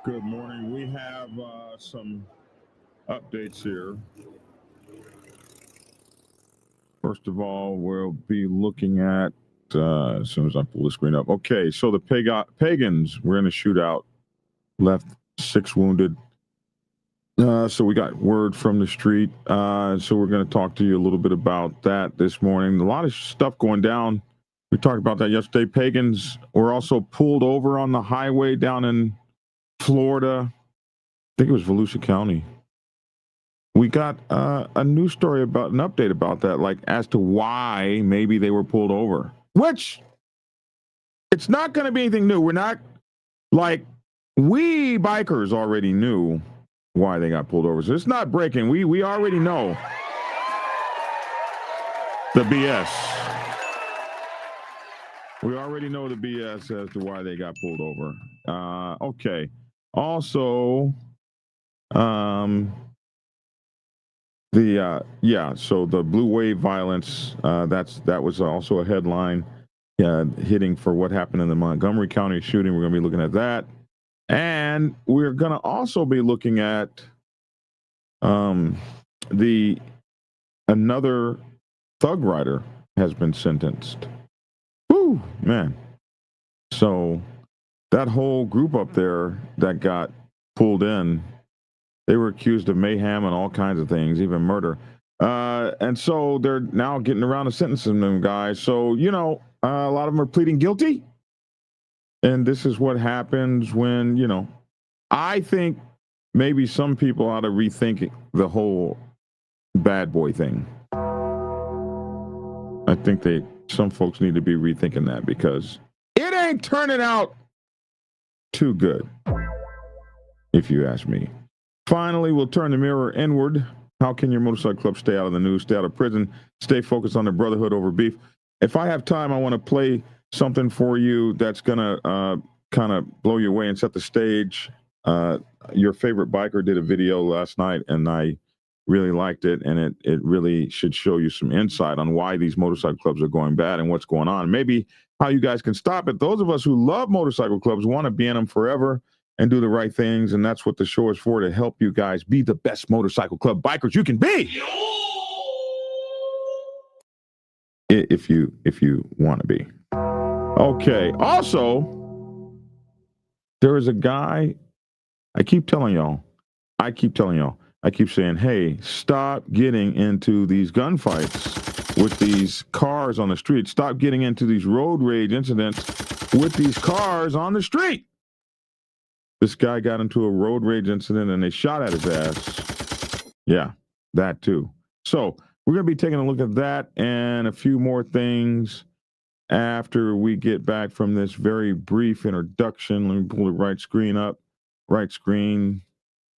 Good morning. We have some updates here. First of all, we'll be looking at, as soon as I pull the screen up. Okay, so the Pagans were in a shootout, left 6 wounded. So we got word from the street. So we're going to talk to you a little bit about that this morning. A lot of stuff going down. We talked about that yesterday. Pagans were also pulled over on the highway down in Florida. I think it was Volusia County. We got a news story about an update about that, like as to why maybe they were pulled over, which it's not going to be anything new. We're not like we bikers already knew why they got pulled over. So it's not breaking. We already know the BS. We already know the BS as to why they got pulled over. Okay. Also, so the blue wave violence, that was also a headline hitting for what happened in the Montgomery County shooting. We're going to be looking at that. And we're going to also be looking at another thug rider has been sentenced. Woo, man. So that whole group up there that got pulled in, they were accused of mayhem and all kinds of things, even murder. And so they're now getting around to sentencing them guys. So, a lot of them are pleading guilty. And this is what happens when, I think maybe some people ought to rethink the whole bad boy thing. I think some folks need to be rethinking that because it ain't turning out too good, if you ask me. Finally, we'll turn the mirror inward. How can your motorcycle club stay out of the news, stay out of prison, stay focused on the brotherhood over beef? If I have time, I want to play something for you that's going to kind of blow you away and set the stage. Your favorite biker did a video last night, and I really liked it, and it really should show you some insight on why these motorcycle clubs are going bad and what's going on. Maybe how you guys can stop it. Those of us who love motorcycle clubs want to be in them forever and do the right things, and that's what the show is for, to help you guys be the best motorcycle club bikers you can be. If you want to be. Okay. Also, there is a guy, I keep saying, hey, stop getting into these gunfights with these cars on the street. Stop getting into these road rage incidents with these cars on the street. This guy got into a road rage incident and they shot at his ass. Yeah, that too. So we're going to be taking a look at that and a few more things after we get back from this very brief introduction. Let me pull the right screen up. Right screen.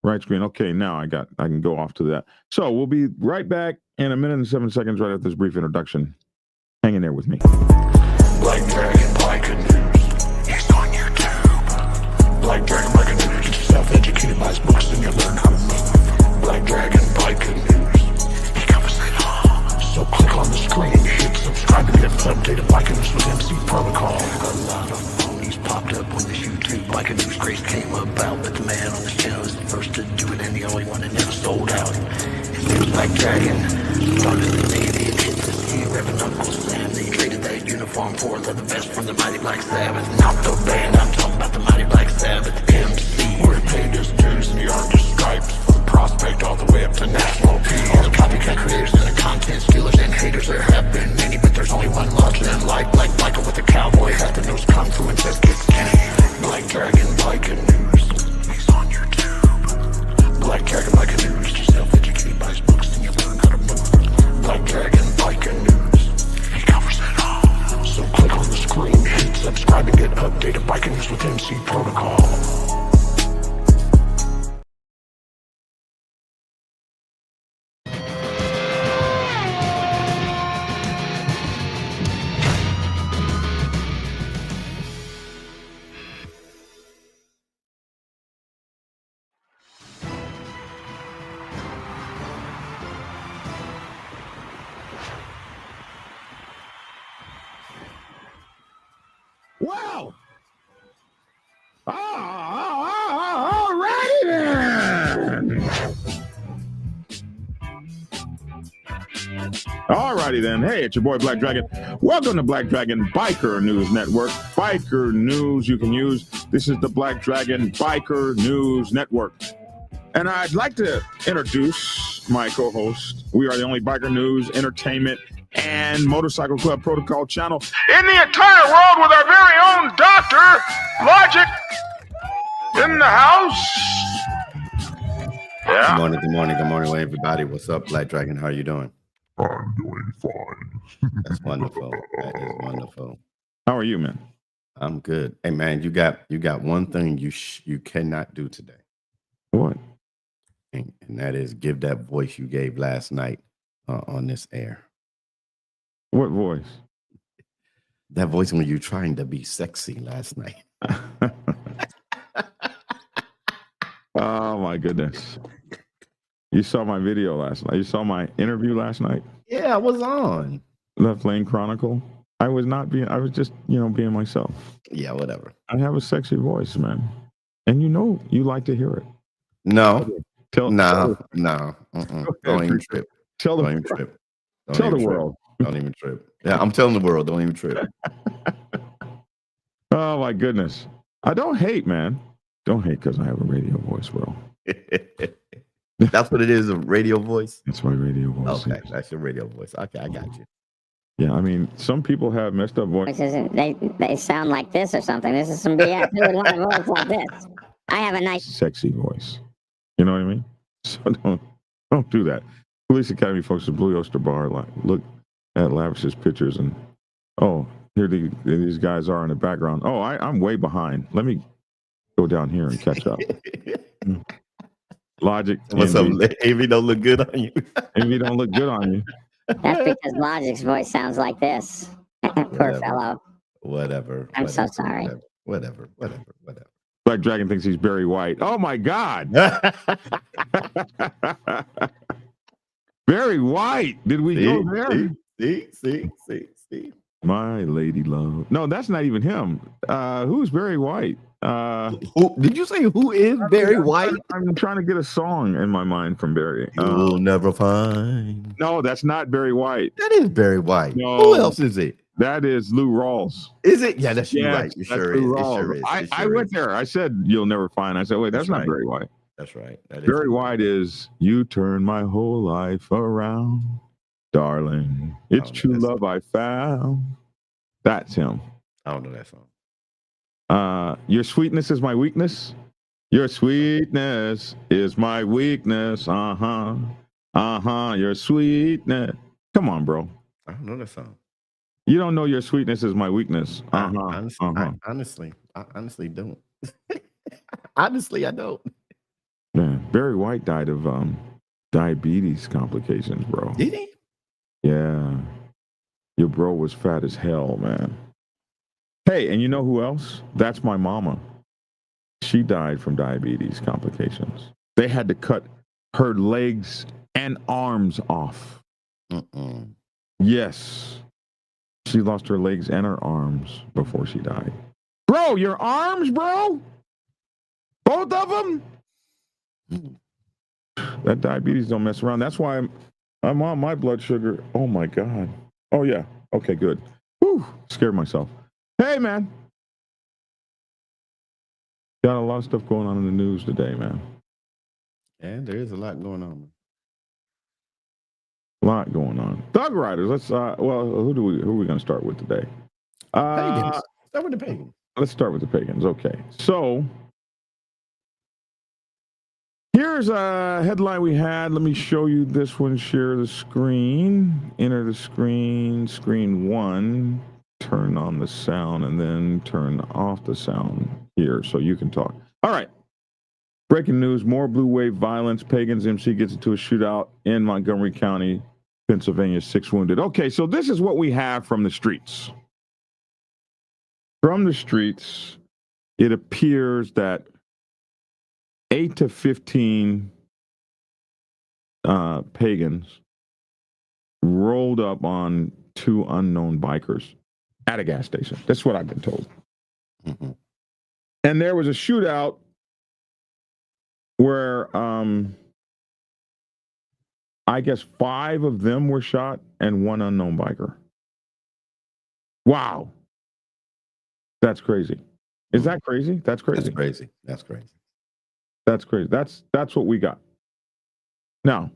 Okay, now I can go off to that. So we'll be right back in a minute and 7 seconds right after this brief introduction. Hang in there with me. Black Dragon Biker News. He's on YouTube. Black Dragon Biker News. Get yourself educated by his books and you'll learn how to move. Black Dragon Biker News. He covers it all. So click on the screen, hit subscribe to get updated Biker News with MC Protocol. A lot of phonies popped up when the YouTube Biker News craze came about, but the man on this channel is the first to do it and the only one that never sold out. His name's Black Dragon. Started the day hit the ski, revving Uncle Sam. They traded that uniform for the best from the mighty Black Sabbath. Not the band, I'm talking about the mighty Black Sabbath MC. We're paid his dues and the artist stripes, from prospect all the way up to national peace. All the copycat creators and the content stealers and haters, there have been many, but there's only one larger than life. Black Michael with a cowboy hat that knows kung fu and says kick skinny. Black Dragon Biker News. He's on YouTube. Black Dragon Biker News. Yourself educated by his books and you learn how to move. Black Dragon Biker News. He covers it all. So click on the screen, hit subscribe and get updated Biker News with MC righty then. Hey, it's your boy Black Dragon. Welcome to Black Dragon Biker News Network. Biker news you can use. This is the Black Dragon Biker News Network. And I'd like to introduce my co-host. We are the only biker news, entertainment, and motorcycle club protocol channel in the entire world with our very own Dr. Logic in the house. Yeah. Good morning, everybody. What's up, Black Dragon? How are you doing? I'm doing fine. That's wonderful. That is wonderful. How are you, man? I'm good. Hey, man, you got one thing you cannot do today, What? and that is give that voice you gave last night on this air. What voice? That voice when you're trying to be sexy last night. Oh my goodness. You saw my video last night. You saw my interview last night? Yeah, I was on. Left Lane Chronicle. I was just, being myself. Yeah, whatever. I have a sexy voice, man. And you like to hear it. No. Tell Don't even trip. Tell Don't the even trip. tell the world. Don't even trip. Yeah, I'm telling the world. Don't even trip. Oh my goodness. I don't hate, man. Don't hate because I have a radio voice, bro. That's what it is, a radio voice? That's my radio voice. Okay, that's your radio voice. Okay, I got you. Yeah, I mean, some people have messed up voices. They sound like this or something. This is some BS. Who would want a voice like this? I have a nice Sexy voice. You know what I mean? So don't do that. Police Academy folks at Blue Oyster Bar, look at Lavish's pictures and here these guys are in the background. Oh, I'm way behind. Let me go down here and catch up. Logic. What's up? Avy don't look good on you. Envy don't look good on you. That's because Logic's voice sounds like this. Poor fellow. Whatever. I'm so sorry. Whatever. Black Dragon thinks he's Barry White. Oh my God. Barry White. Did we go there? See. My lady love. No, that's not even him. Who's Barry White? Who, did you say who is Barry White? I'm trying to get a song in my mind from Barry. You'll never find. No, that's not Barry White. That is Barry White. No. Who else is it? That is Lou Rawls. Is it? Yeah, that's Yes, right. It that's sure Lou is. It Rawls. sure is. I went there. I said you'll never find. I said, wait, that's not right. Barry White. That's right. That is Barry White is you turn my whole life around, darling. It's Oh, true that's- love I found. That's him. I don't know that song. Your sweetness is my weakness. Your sweetness is my weakness. Your sweetness. Come on, bro. I don't know that song. You don't know your sweetness is my weakness. I honestly don't. Honestly, I don't. Yeah, Barry White died of diabetes complications, bro. Did he? Yeah. Your bro was fat as hell, man. Hey, and you know who else? That's my mama. She died from diabetes complications. They had to cut her legs and arms off. Mm-mm. Yes. She lost her legs and her arms before she died. Bro, your arms, bro? Both of them? That diabetes don't mess around. That's why I'm on my blood sugar. Oh, my God. Oh, yeah. Okay, good. Whew, scared myself. Hey, man. Got a lot of stuff going on in the news today, man. And there is a lot going on. A lot going on. Thug Riders. Let's. Who are we going to start with today? Pagans. Start with the Pagans. Let's start with the Pagans. Okay. So here's a headline we had. Let me show you this one. Share the screen. Enter the screen. Screen 1. Turn on the sound and then turn off the sound here so you can talk. All right. Breaking news. More blue wave violence. Pagans MC gets into a shootout in Montgomery County, Pennsylvania. 6 wounded. Okay. So this is what we have from the streets. From the streets, it appears that 8 to 15 pagans rolled up on 2 unknown bikers at a gas station. That's what I've been told. Mm-hmm. And there was a shootout where I guess 5 of them were shot and 1 unknown biker. Wow. That's crazy. Is that crazy? That's crazy. That's crazy. That's crazy. That's crazy. That's what we got. Now,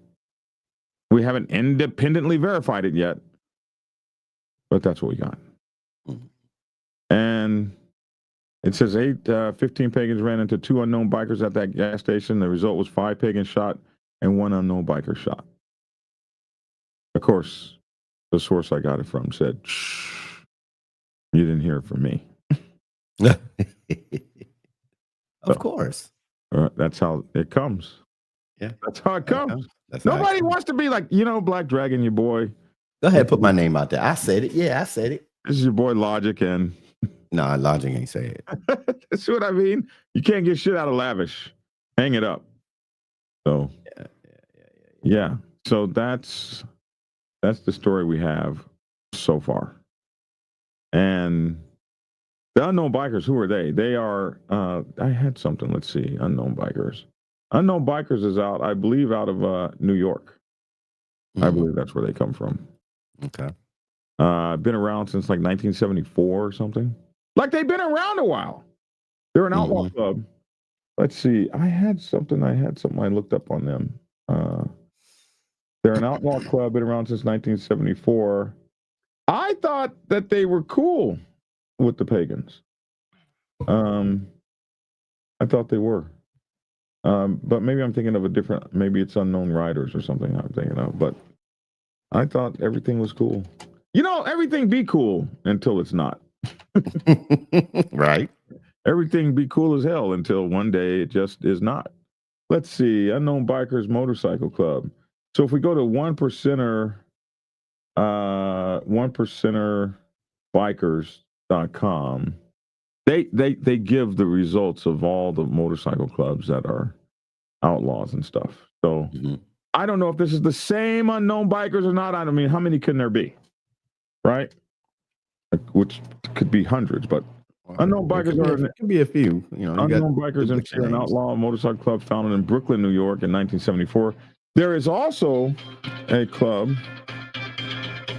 we haven't independently verified it yet, but that's what we got. And it says 15 pagans ran into 2 unknown bikers at that gas station. The result was 5 pagans shot and 1 unknown biker shot. Of course, the source I got it from said, shh, you didn't hear it from me. Of course. That's how it comes. Yeah. That's how it comes. That's how Nobody it comes. wants to be like, Black Dragon, your boy. Go ahead, put my name out there. I said it. Yeah, I said it. This is your boy Logic, and No, Logic ain't say it. that's what I mean. You can't get shit out of Lavish. Hang it up. So yeah. So that's the story we have so far. And the unknown bikers, who are they? They are I had something, let's see, unknown bikers. Unknown bikers is out, I believe, out of New York. I believe that's where they come from. Okay. Been around since like 1974 or something. Like they've been around a while. They're an outlaw club. Let's see. I had something I looked up on them. They're an outlaw club, been around since 1974. I thought that they were cool with the pagans. I thought they were. But maybe I'm thinking of a different, maybe it's Unknown Riders or something I'm thinking of. But I thought everything was cool. Everything be cool until it's not. Right. Everything be cool as hell until one day it just is not. Let's see. Unknown Bikers Motorcycle Club. So if we go to 1percenterbikers.com, they give the results of all the motorcycle clubs that are outlaws and stuff. So I don't know if this is the same unknown bikers or not. I mean, how many can there be? Right? Which could be hundreds, but unknown bikers it can be a few. Unknown Bikers MC, an outlaw motorcycle club founded in Brooklyn, New York in 1974. There is also a club,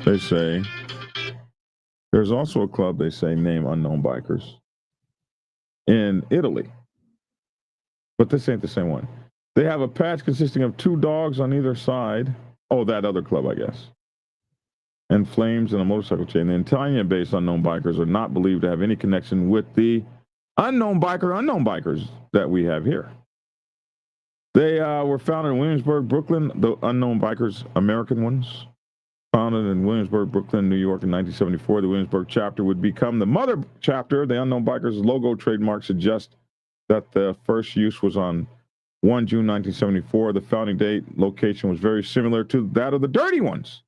they say, named Unknown Bikers in Italy. But this ain't the same one. They have a patch consisting of 2 dogs on either side. Oh, that other club, I guess. And flames and a motorcycle chain. The Italian-based Unknown Bikers are not believed to have any connection with the unknown bikers that we have here. They were founded in Williamsburg, Brooklyn. The Unknown Bikers, American ones, founded in Williamsburg, Brooklyn, New York in 1974. The Williamsburg chapter would become the mother chapter. The Unknown Bikers logo trademark suggests that the first use was on 1 June 1974. The founding date location was very similar to that of the Dirty Ones.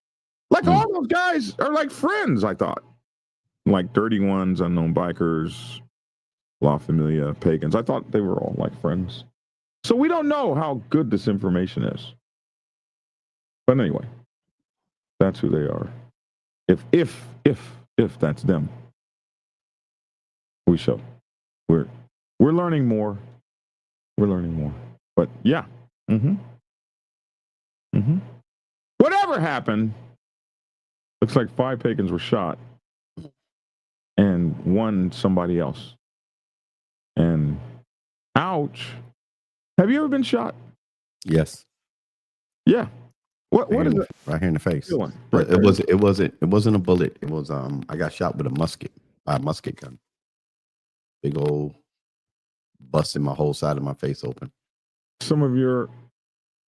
Like all those guys are like friends, I thought. Like Dirty Ones, Unknown Bikers, La Familia, Pagans. I thought they were all like friends. So we don't know how good this information is. But anyway, that's who they are. If that's them, we shall. We're learning more. We're learning more. But yeah. Whatever happened, looks like 5 pagans were shot and 1 somebody else. And ouch. Have you ever been shot? Yes. Yeah. What is it? Right here in the face. Feeling? But it wasn't a bullet. It was I got shot with a musket gun. Big old busting my whole side of my face open. Some of your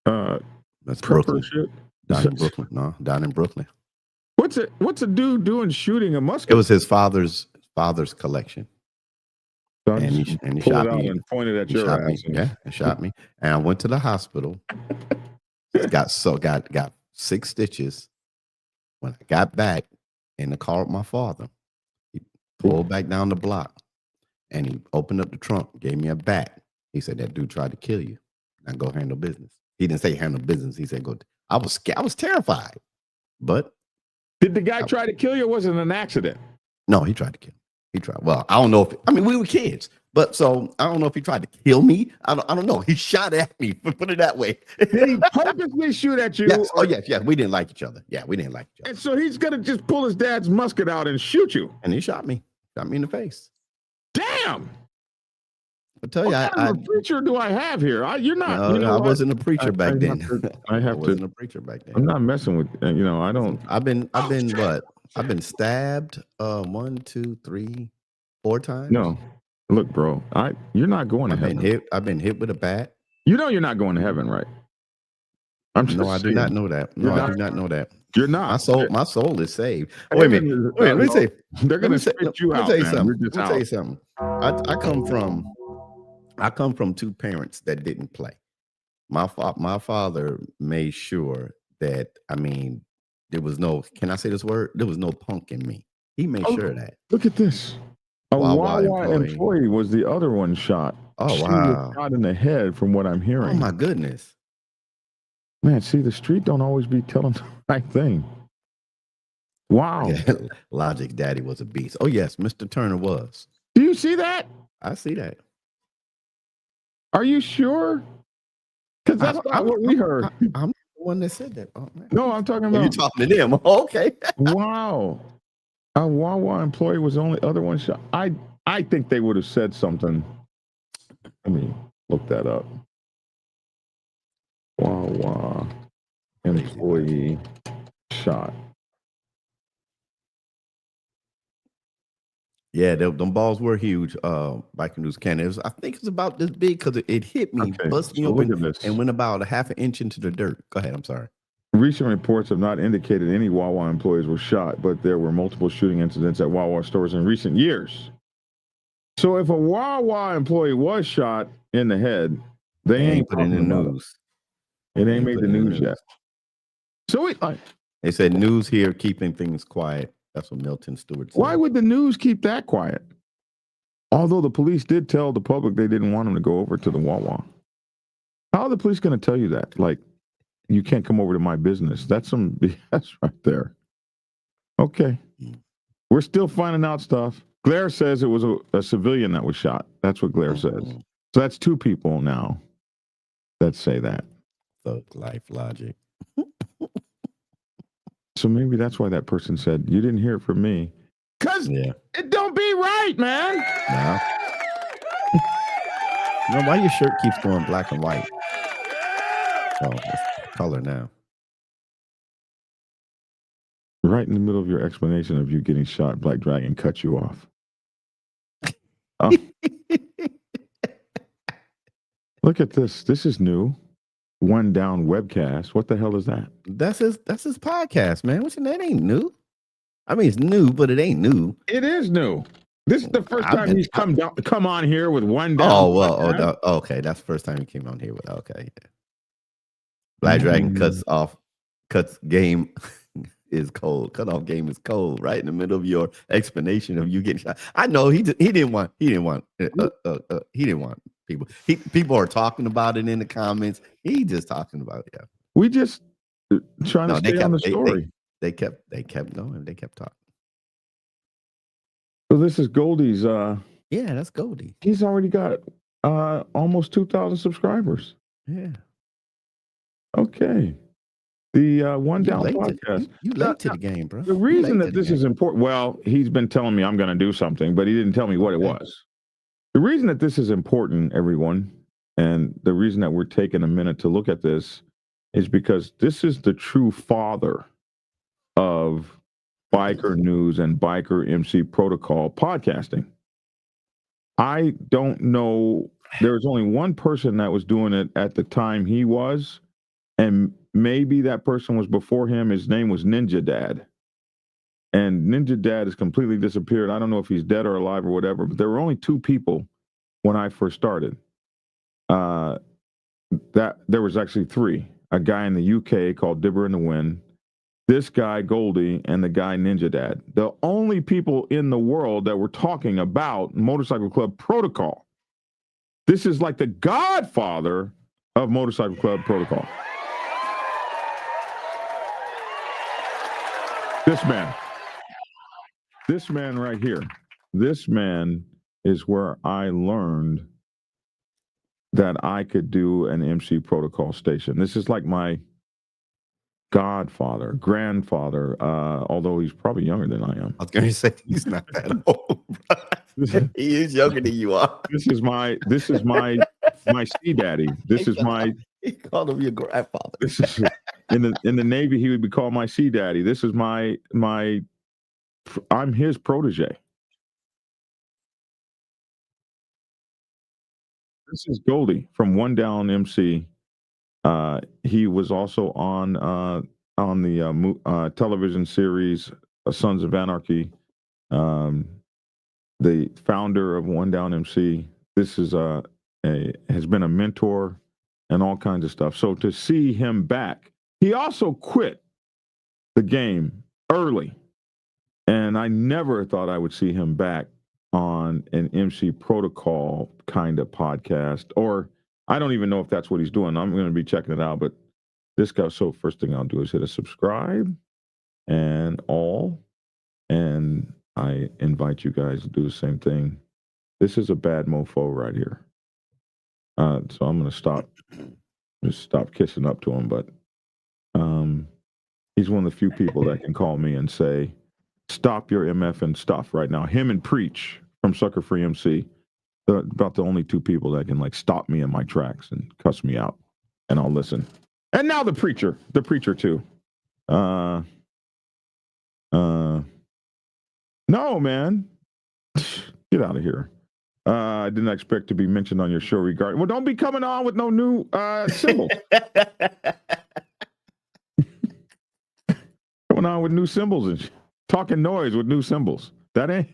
That's Brooklyn. shit? Down in Brooklyn. No, down in Brooklyn. What's a dude doing shooting a musket? It was his father's collection. Son, And he pulled shot it out me. and pointed at He your shot me. ass. Yeah, and shot me. And I went to the hospital. got 6 stitches. When I got back in the car with my father, he pulled back down the block and he opened up the trunk, gave me a bat. He said, "That dude tried to kill you. Now go handle business." He didn't say handle business. He said, "Go." I was scared. I was terrified. But Did the guy try to kill you, or was it an accident? no, he tried to kill me. He tried. Well, I don't know if we were kids, but so I don't know if he tried to kill me. I don't know. He shot at me. Put it that way. Did he purposely shoot at you? Yes. Oh yes, yes. We didn't like each other. Yeah, we didn't like each other. And so he's gonna just pull his dad's musket out and shoot you. And he shot me. Shot me in the face. Damn. I tell you, What kind of a preacher do I have here? You're not. No, You know I wasn't a preacher back then. I wasn't a preacher back then. I'm not messing with. I don't. I've been what? I've been stabbed 1, 2, 3, 4 times. No, look, bro. You're not going to heaven. I've been hit with a bat. You know you're not going to heaven, right? No, I do not know that. No, I do not know that. You're not. My soul is saved. Wait a minute. Wait, let me say. They're going to spit you out. Let me tell you something. I come from 2 parents that didn't play. My father made sure that there was no. Can I say this word? There was no punk in me. He made sure of that. Look at this. A Wawa employee was the other one shot. Oh, she wow. was shot in the head from what I'm hearing. Oh, my goodness. Man, see, the street don't always be telling the right thing. Wow. Yeah, Logic Daddy was a beast. Oh, yes, Mr. Turner was. Do you see that? I see that. Are you sure? Because that's not what we heard. I'm the one that said that. Oh, man. No, I'm talking about. You're talking to them. Okay. Wow. A Wawa employee was the only other one shot. I think they would have said something. Let me look that up. Wawa employee shot. Yeah, them balls were huge. Biker News Cannon. I think it's about this big because it hit me, busting open, and went about a half an inch into the dirt. Go ahead. I'm sorry. Recent reports have not indicated any Wawa employees were shot, but there were multiple shooting incidents at Wawa stores in recent years. So if a Wawa employee was shot in the head, they ain't put it in the news. It ain't made the news yet. So they said news here keeping things quiet. That's what Milton Stewart said. Why would the news keep that quiet? Although the police did tell the public they didn't want them to go over to the Wawa. How are the police going to tell you that? Like, you can't come over to my business. That's some BS right there. Okay. We're still finding out stuff. Blair says it was a civilian that was shot. That's what Blair says. So that's 2 people now that say that. Thug life logic. So maybe that's why that person said, you didn't hear it from me. Because it don't be right, man. No. You know why your shirt keeps going black and white? Oh, it's color now. Right in the middle of your explanation of you getting shot, Black Dragon cut you off. Oh. Look at this. This is new. One Down webcast. What the hell is that? That's his podcast, man. That ain't new. I mean, it's new, but it ain't new. It is new. This is the first time he's come on here with One Down. Oh, well, okay. That's the first time he came on here with, okay. Yeah. Black Dragon cuts game is cold. Cut off game is cold. Right in the middle of your explanation of you getting shot. I know he didn't want people. People are talking about it in the comments. He just talking about it. Yeah. We just trying to stay on the story. They kept going. They kept talking. So this is Goldie's. Yeah, that's Goldie. He's already got almost 2,000 subscribers. Yeah. Okay. The One Down podcast. You late to the game, bro. The reason that this is important, well, he's been telling me I'm going to do something, but he didn't tell me what it was. The reason that this is important, everyone, and the reason that we're taking a minute to look at this is because this is the true father of biker news and biker MC protocol podcasting. I don't know. There was only one person that was doing it at the time he was, and maybe that person was before him. His name was Ninja Dad. And Ninja Dad has completely disappeared. I don't know if he's dead or alive or whatever, but there were only 2 people when I first started. That there was actually 3. A guy in the UK called Dibber in the Wind, this guy Goldie, and the guy Ninja Dad. The only people in the world that were talking about Motorcycle Club protocol. This is like the godfather of Motorcycle Club protocol. This man right here. this man is where I learned that I could do an MC protocol station. This is like my godfather, grandfather, although he's probably younger than I am. I was going to say he's not that old. He is younger than you are. This is my sea daddy. This is my. He called him your grandfather. This is in the Navy. He would be called my sea daddy. This is my. I'm his protege. This is Goldie from One Down MC. He was also on the television series Sons of Anarchy. The founder of One Down MC. This is has been a mentor and all kinds of stuff. So to see him back, he also quit the game early, and I never thought I would see him back on an MC protocol kind of podcast, or I don't even know if that's what he's doing. I'm going to be checking it out, but this guy, so first thing I'll do is hit a subscribe and all, and I invite you guys to do the same thing. This is a bad mofo right here. So I'm going to stop kissing up to him, but he's one of the few people that can call me and say, stop your MF and stuff right now. Him and Preach from Sucker Free MC. They're about the only two people that can like stop me in my tracks and cuss me out, and I'll listen. And now the preacher too. No, man, get out of here. I didn't expect to be mentioned on your show regarding. Well, don't be coming on with no new symbols. Coming on with new symbols and talking noise with new symbols. That ain't.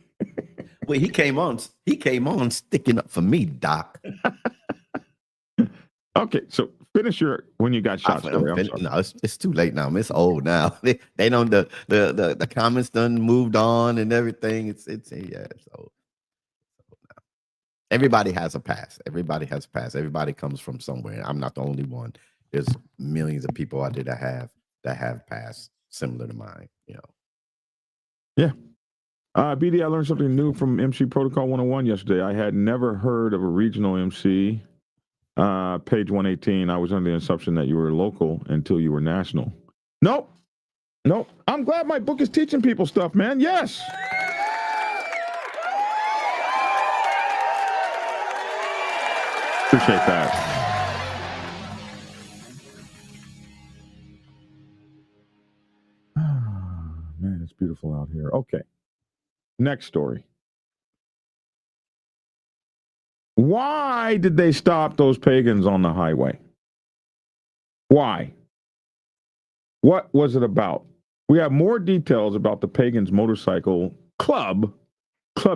Well, he came on sticking up for me, Doc. Okay, so finish when you got shot. No, it's too late now. It's old now. They don't the comments done moved on and everything. It's old. Everybody has a past. Everybody has a past. Everybody comes from somewhere. I'm not the only one. There's millions of people out there that have past similar to mine. Yeah. BD, I learned something new from MC Protocol 101 yesterday. I had never heard of a regional MC. Page 118, I was under the assumption that you were local until you were national. Nope. I'm glad my book is teaching people stuff, man. Yes. Appreciate that. Man, it's beautiful out here. Okay. Next story. Why did they stop those pagans on the highway? Why? What was it about? We have more details about the pagans motorcycle club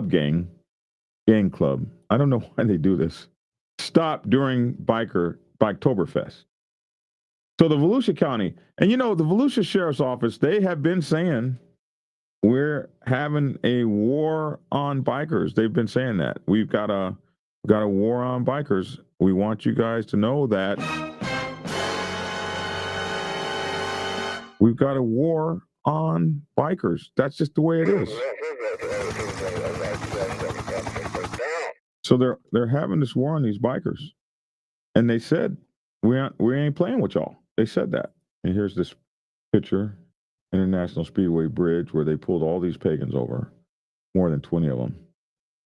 gang club. I don't know why they do this. Stop during Biketoberfest. So the Volusia County, and the Volusia Sheriff's Office, they have been saying we're having a war on bikers. They've been saying that. We've got a war on bikers. We want you guys to know that we've got a war on bikers. That's just the way it is. So they're having this war on these bikers, and they said we ain't playing with y'all. They said that. And here's this picture, International Speedway Bridge, where they pulled all these pagans over, more than 20 of them,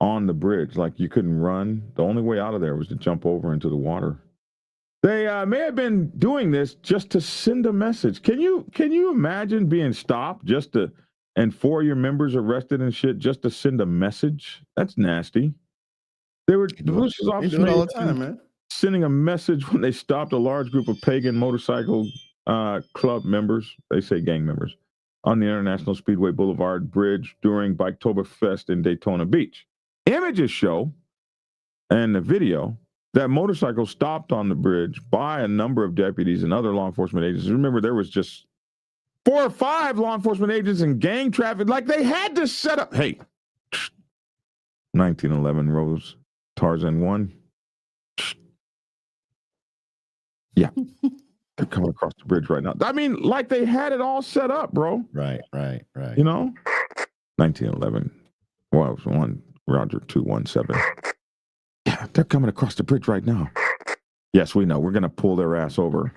on the bridge. Like you couldn't run. The only way out of there was to jump over into the water. They may have been doing this just to send a message. Can you imagine being stopped and 4 of your members arrested and shit just to send a message? That's nasty. They were the Volusia's office all the time, man. Sending a message when they stopped a large group of pagan motorcycle club members, they say gang members, on the International Speedway Boulevard Bridge during Biketoberfest in Daytona Beach. Images show, and the video, that motorcycle stopped on the bridge by a number of deputies and other law enforcement agencies. Remember, there was just 4 or 5 law enforcement agents in gang traffic. Like they had to set up. Hey, 1911 Rose, Tarzan 1. Yeah. They're coming across the bridge right now. I mean, like they had it all set up, bro. Right. 1911 Well, it was 1 Roger 217. Yeah, they're coming across the bridge right now. Yes, we know. We're going to pull their ass over.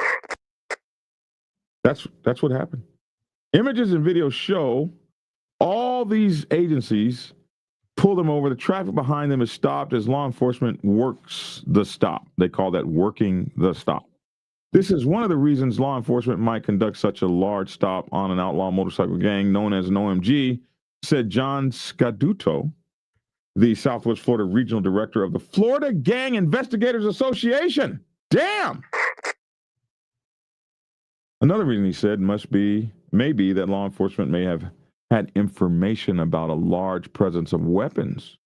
That's what happened. Images and videos show all these agencies pull them over. The traffic behind them is stopped as law enforcement works the stop. They call that working the stop. This is one of the reasons law enforcement might conduct such a large stop on an outlaw motorcycle gang known as an OMG, said John Scaduto, the Southwest Florida Regional Director of the Florida Gang Investigators Association. Damn! Another reason he said may be that law enforcement may have had information about a large presence of weapons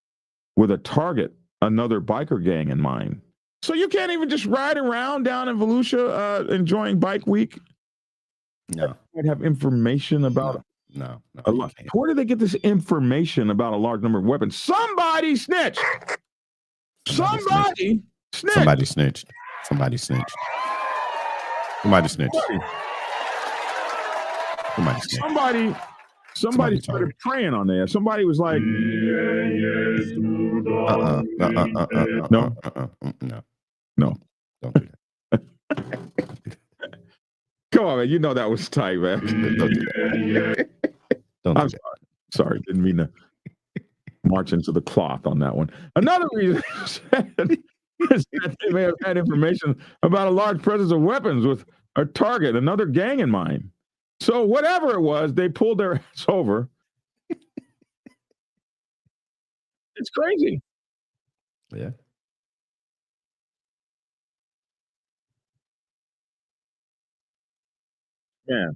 with a target, another biker gang in mind. So you can't even just ride around down in Volusia enjoying Bike Week? No. Might have information about No. a lot. Where did they get this information about a large number of weapons? Somebody snitched. Somebody snitched. Somebody snitched. Somebody snitched. Somebody snitched. Somebody snitched. Somebody started praying on there. Somebody was like, No. Don't do that. Come on, man. You know that was tight, man. Don't do that. Don't do that. Sorry, didn't mean to march into the cloth on that one. Another reason is that they may have had information about a large presence of weapons with a target, another gang in mind. So whatever it was, they pulled their ass over. It's crazy. Yeah. Yeah.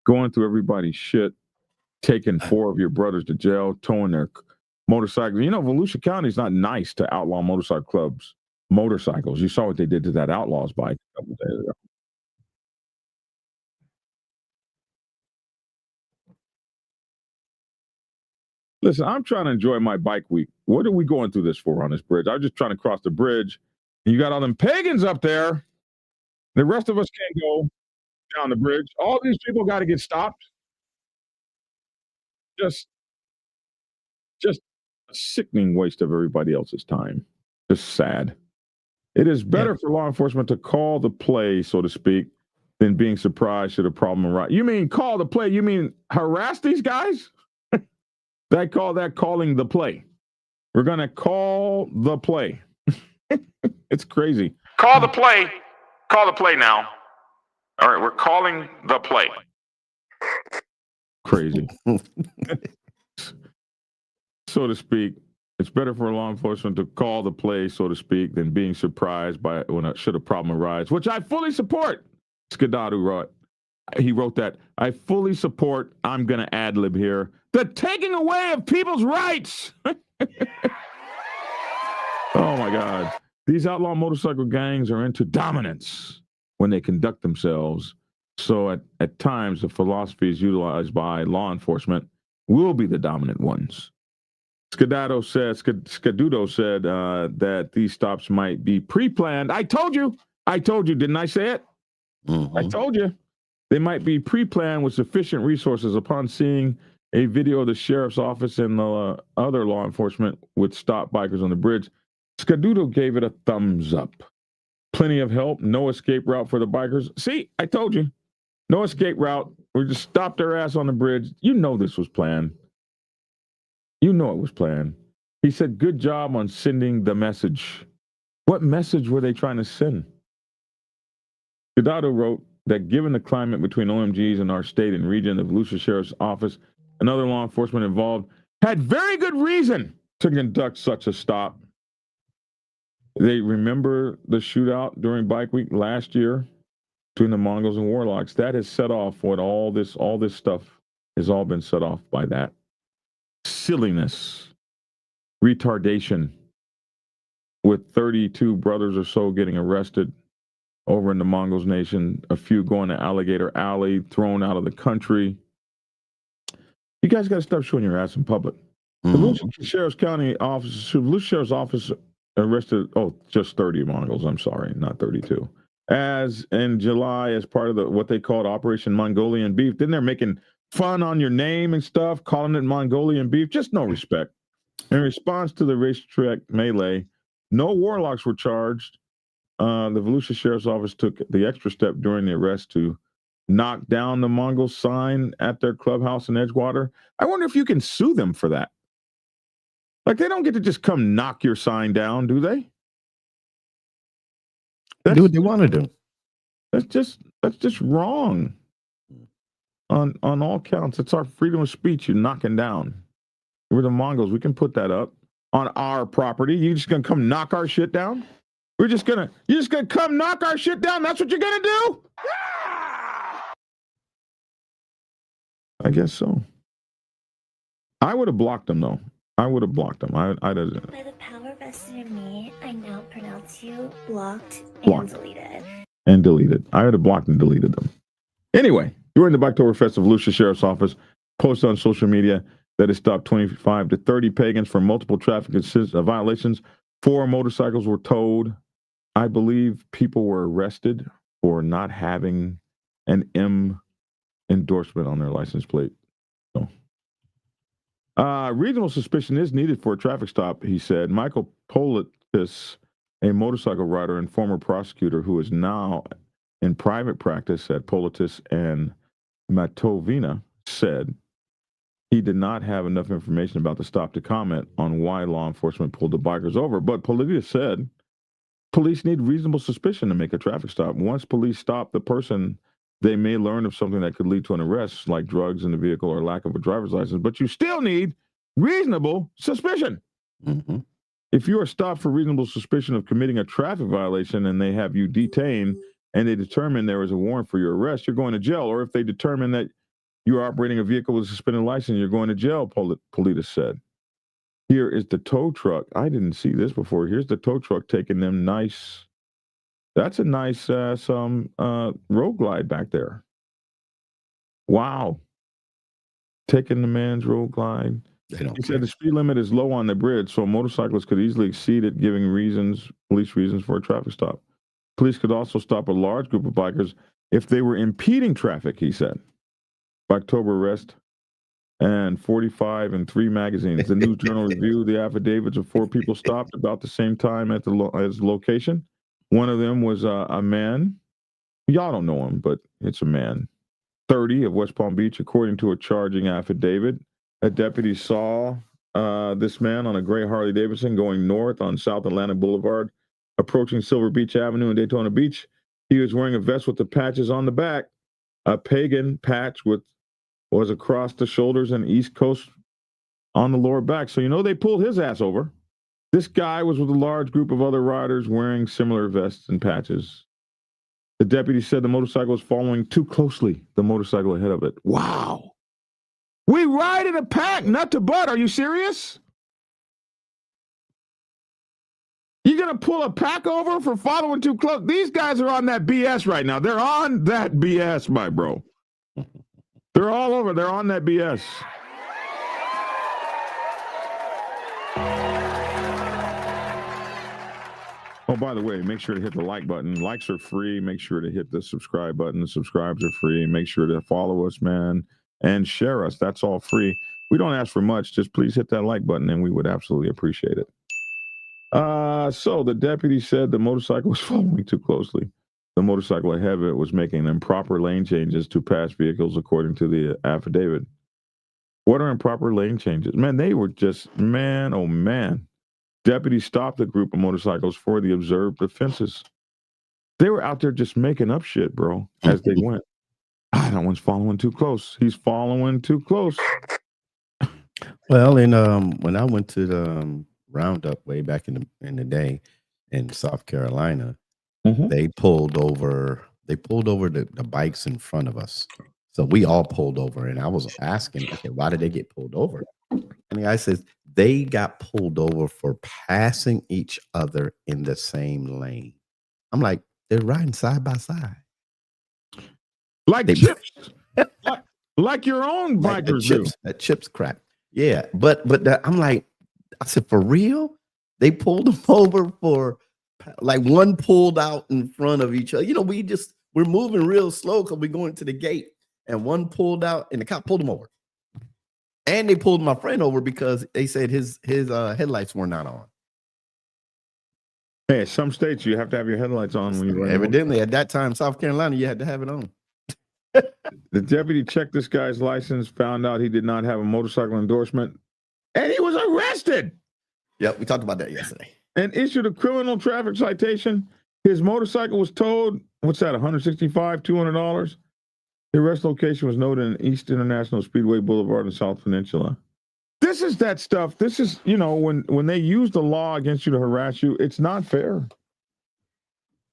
Going through everybody's shit, taking 4 of your brothers to jail, towing their motorcycles. You know, Volusia County is not nice to outlaw motorcycle clubs. Motorcycles. You saw what they did to that Outlaws bike a couple days ago. Listen, I'm trying to enjoy my bike week. What are we going through this for on this bridge? I'm just trying to cross the bridge. And you got all them pagans up there. The rest of us can't go down the bridge. All these people got to get stopped. Just a sickening waste of everybody else's time. Just sad. It is better for law enforcement to call the play, so to speak, than being surprised should a problem arise. You mean call the play? You mean harass these guys? They call that calling the play. We're going to call the play. It's crazy. Call the play. Call the play now. All right, we're calling the play. Crazy. So to speak. It's better for law enforcement to call the play, so to speak, than being surprised by should a problem arise, which I fully support. Skidadu wrote. He wrote that. I fully support, I'm going to ad-lib here, the taking away of people's rights. Oh, my God. These outlaw motorcycle gangs are into dominance when they conduct themselves. So at times, the philosophies utilized by law enforcement will be the dominant ones. Scaduto said that these stops might be pre-planned. I told you, didn't I say it? Mm-hmm. I told you. They might be pre-planned with sufficient resources. Upon seeing a video of the sheriff's office and other law enforcement with stop bikers on the bridge, Scaduto gave it a thumbs up. Plenty of help, no escape route for the bikers. See, I told you. No escape route. We just stopped their ass on the bridge. You know this was planned. You know it was planned. He said, good job on sending the message. What message were they trying to send? Scaduto wrote that given the climate between OMGs and our state and region, the Volusia Sheriff's Office and other law enforcement involved had very good reason to conduct such a stop. They remember the shootout during Bike Week last year between the Mongols and Warlocks. That has set off what all this stuff has all been set off by that. Silliness, retardation, with 32 brothers or so getting arrested over in the Mongols Nation, a few going to Alligator Alley, thrown out of the country. You guys got to stop showing your ass in public. The Volusia Sheriff's Office arrested, just 30 Mongols, I'm sorry, not 32. as in July as part of what they called Operation Mongolian Beef. Then they're making fun on your name and stuff, calling it Mongolian Beef. Just no respect. In response to the racetrack melee, no warlocks were charged. The Volusia Sheriff's Office took the extra step during the arrest to knock down the Mongol sign at their clubhouse in Edgewater. I wonder if you can sue them for that. Like, they don't get to just come knock your sign down, do they? Do what they want to do. That's just wrong. On all counts, it's our freedom of speech you're knocking down. We're the Mongols. We can put that up on our property. You just gonna come knock our shit down? You're just gonna come knock our shit down? That's what you're gonna do? I guess so. I would have blocked them though. I would have blocked them. I didn't. By the power vested in me, I now pronounce you blocked and Blocked. deleted. And deleted. I would have blocked and deleted them. Anyway, during the Boktoberfest of Volusia Sheriff's Office posted on social media that it stopped 25 to 30 pagans for multiple traffic violations. 4 motorcycles were towed. I believe people were arrested for not having an M endorsement on their license plate. So, reasonable suspicion is needed for a traffic stop, he said. Michael Politis, a motorcycle rider and former prosecutor who is now in private practice at Politis and Matovina, said he did not have enough information about the stop to comment on why law enforcement pulled the bikers over. But Politis said police need reasonable suspicion to make a traffic stop. Once police stop the person, they may learn of something that could lead to an arrest, like drugs in the vehicle or lack of a driver's license, but you still need reasonable suspicion. Mm-hmm. If you are stopped for reasonable suspicion of committing a traffic violation and they have you detained and they determine there is a warrant for your arrest, you're going to jail. Or if they determine that you're operating a vehicle with a suspended license, you're going to jail, Politis said. Here is the tow truck. I didn't see this before. Here's the tow truck taking them nice. That's a nice road glide back there. Wow. Taking the man's road glide. He said the speed limit is low on the bridge, so motorcyclists could easily exceed it, giving police reasons for a traffic stop. Police could also stop a large group of bikers if they were impeding traffic, he said. October arrest and 45 and 3 magazines. The News Journal reviewed the affidavits of 4 people stopped about the same time at as location. One of them was a man. Y'all don't know him, but it's a man. 30 of West Palm Beach, according to a charging affidavit. A deputy saw this man on a gray Harley Davidson going north on South Atlantic Boulevard, approaching Silver Beach Avenue in Daytona Beach. He was wearing a vest with the patches on the back. A Pagan patch was across the shoulders and East Coast on the lower back. So, they pulled his ass over. This guy was with a large group of other riders wearing similar vests and patches. The deputy said the motorcycle was following too closely the motorcycle ahead of it. Wow. We ride in a pack, nut to butt. Are you serious? You going to pull a pack over for following too close? These guys are on that BS right now. They're on that BS, my bro. They're all over. They're on that BS. Oh, by the way, make sure to hit the like button. Likes are free. Make sure to hit the subscribe button. The subscribes are free. Make sure to follow us, man, and share us. That's all free. We don't ask for much. Just please hit that like button, and we would absolutely appreciate it. So the deputy said the motorcycle was following too closely. The motorcycle ahead of it was making improper lane changes to pass vehicles, according to the affidavit. What are improper lane changes? Man, they were just, man, oh man. Deputies stopped the group of motorcycles for the observed offenses. They were out there just making up shit, bro, as they went. That one's following too close. He's following too close. Well, and when I went to the roundup way back in the day in South Carolina, they pulled over the bikes in front of us. So we all pulled over, and I was asking, okay, why did they get pulled over? And the guy says they got pulled over for passing each other in the same lane. I'm like, they're riding side by side. Like chips. like your own bikers do. That chips crap. Yeah, but I'm like, I said, for real? They pulled them over for like one pulled out in front of each other. You know, we're moving real slow because we're going to the gate, and one pulled out, and the cop pulled him over. And they pulled my friend over because they said his headlights were not on. Hey, some states you have to have your headlights on when you run. Evidently, at that time, South Carolina, you had to have it on. The deputy checked this guy's license, found out he did not have a motorcycle endorsement, and he was arrested. Yep, we talked about that yesterday. And issued a criminal traffic citation. His motorcycle was towed. What's that? $165, $200. The arrest location was noted in East International Speedway Boulevard in South Peninsula. This is that stuff. This is, you know, when they use the law against you to harass you, it's not fair.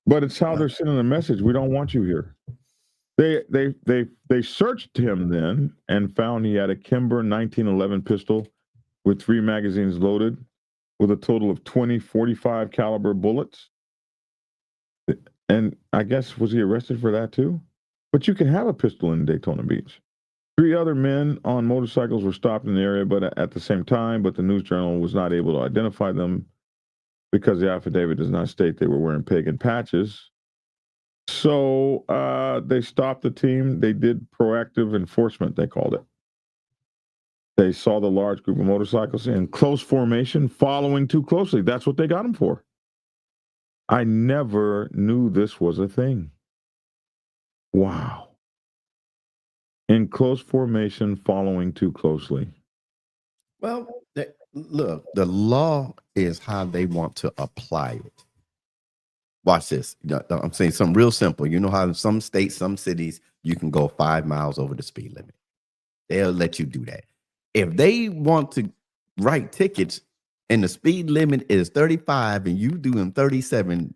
But it's how they're sending a message. We don't want you here. They searched him then and found he had a Kimber 1911 pistol with 3 magazines loaded with a total of 20 .45 caliber bullets. And I guess, was he arrested for that too? But you can have a pistol in Daytona Beach. 3 other men on motorcycles were stopped in the area, but at the same time, but the News Journal was not able to identify them because the affidavit does not state they were wearing Pagan patches. So they stopped the team. They did proactive enforcement, they called it. They saw the large group of motorcycles in close formation, following too closely. That's what they got them for. I never knew this was a thing. Wow. In close formation, following too closely. Well, look, the law is how they want to apply it. Watch this. I'm saying something real simple. You know how in some states, some cities, you can go 5 miles over the speed limit. They'll let you do that. If they want to write tickets and the speed limit is 35 and you doing 37,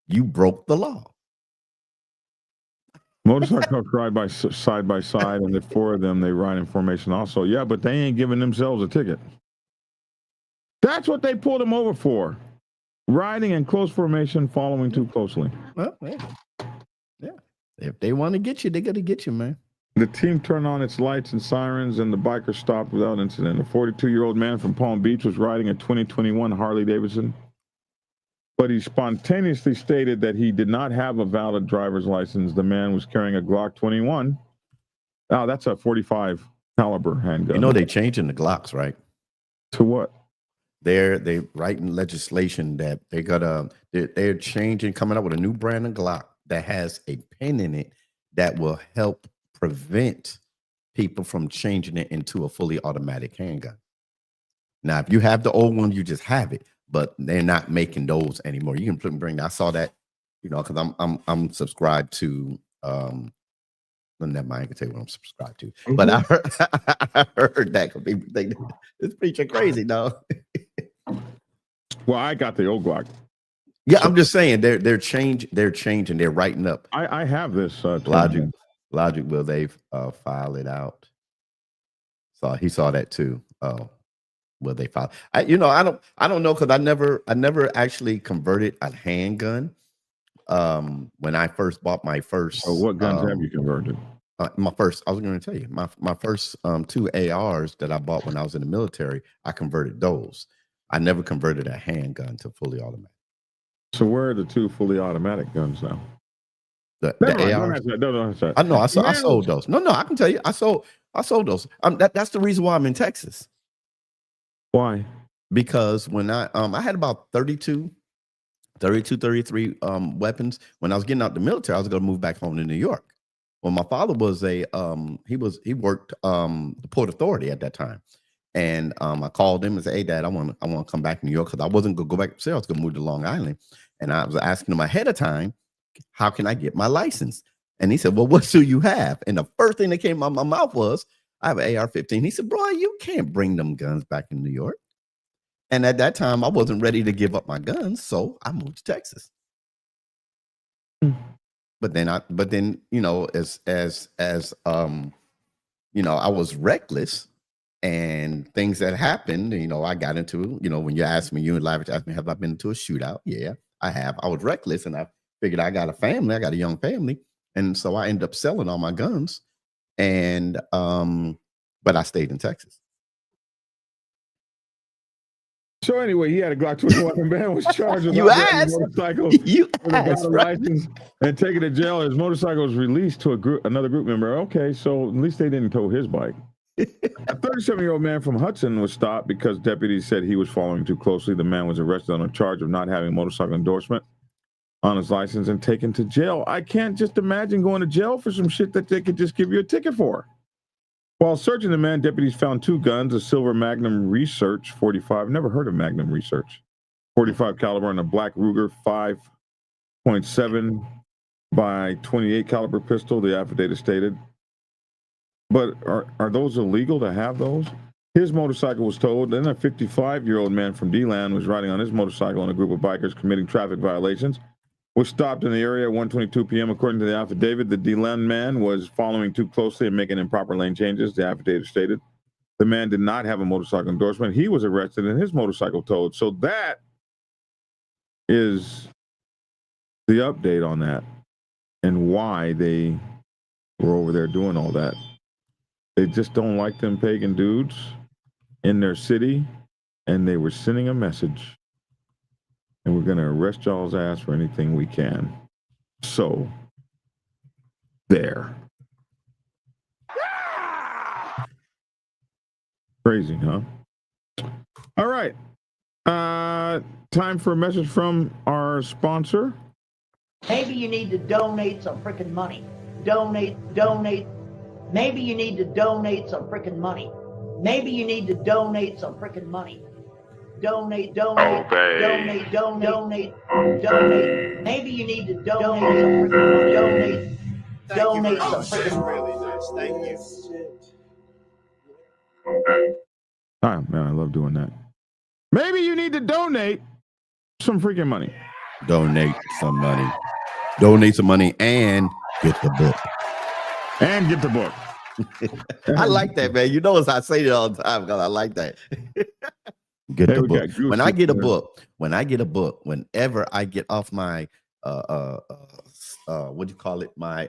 you broke the law. Motorcycles ride side by side, and the 4 of them, they ride in formation also. Yeah, but they ain't giving themselves a ticket. That's what they pulled them over for. Riding in close formation, following too closely. Well, yeah. If they want to get you, they got to get you, man. The team turned on its lights and sirens, and the biker stopped without incident. A 42-year-old man from Palm Beach was riding a 2021 Harley Davidson, but he spontaneously stated that he did not have a valid driver's license. The man was carrying a Glock 21. Now, that's a 45 caliber handgun. You know they're changing the Glocks, right? To what? They're writing legislation that they're changing, coming up with a new brand of Glock that has a pin in it that will help prevent people from changing it into a fully automatic handgun. Now, if you have the old one, you just have it, but they're not making those anymore. You can bring. I saw that, you know, because I'm subscribed to. Never mind, I can tell you what I'm subscribed to. But I heard that people think this preacher crazy, dog. Well, I got the old Glock. Yeah, I'm just saying they're changing. They're writing up. I have this Logic will they file it out? So he saw that too. Oh, will they file? I don't know because I never actually converted a handgun. When I first bought my first. Oh, what guns have you converted? I was going to tell you my first 2 ARs that I bought when I was in the military. I converted those. I never converted a handgun to fully automatic. So where are the 2 fully automatic guns now? The ARs. No, I know. I sold those. No, I can tell you. I sold those. That's the reason why I'm in Texas. Why? Because when I had about 33 weapons. When I was getting out the military, I was going to move back home to New York. Well, my father was he worked the Port Authority at that time. And I called him and said, "Hey, Dad, I want to come back to New York because I wasn't going to go back to I was going to move to Long Island." And I was asking him ahead of time, "How can I get my license?" And he said, "Well, what do you have?" And the first thing that came out of my mouth was, "I have an AR-15." He said, "Bro, you can't bring them guns back in New York." And at that time, I wasn't ready to give up my guns, so I moved to Texas. But then, you know, as you know, I was reckless, and things that happened, you know, I got into, you know, when you asked me, you and Lavish asked me, have I been into a shootout? Yeah, I have. I was reckless, and I figured I got a family. I got a young family, and so I ended up selling all my guns, and but I stayed in Texas. So anyway, he had a Glock 21. Man was charged with You operating a asked. motorcycle You with a asked, valid right? license and taken to jail. His motorcycle was released to another group member. Okay, so at least they didn't tow his bike. A 37-year-old man from Hudson was stopped because deputies said he was following too closely. The man was arrested on a charge of not having a motorcycle endorsement on his license and taken to jail. I can't just imagine going to jail for some shit that they could just give you a ticket for. While searching the man, deputies found 2 guns, a silver Magnum Research 45. Never heard of Magnum Research. 45 caliber and a black Ruger 5.7 by 28 caliber pistol, the affidavit stated. But are those illegal to have those? His motorcycle was towed. Then a 55-year-old man from D-Land was riding on his motorcycle and a group of bikers committing traffic violations. Was stopped in the area at 1:22 p.m. According to the affidavit, the D-Land man was following too closely and making improper lane changes, the affidavit stated. The man did not have a motorcycle endorsement. He was arrested and his motorcycle towed. So that is the update on that and why they were over there doing all that. They just don't like them pagan dudes in their city, and they were sending a message. And we're going to arrest y'all's ass for anything we can. So, there. Crazy, huh? All right. Time for a message from our sponsor. Maybe you need to donate some freaking money. Donate. Maybe you need to donate some freaking money. Maybe you need to donate some freaking money. Donate. Obey. Donate. Maybe you need to donate some freaking money. Donate some freaking money. Really nice. Thank you. Oh, man, I love doing that. Maybe you need to donate some freaking money. Donate some money. Donate some money and get the book. And get the book. I like that, man. You notice I say it all the time because I like that. Get Hey, the we book. got Goose When I get a there. book, whenever I get off my what do you call it? My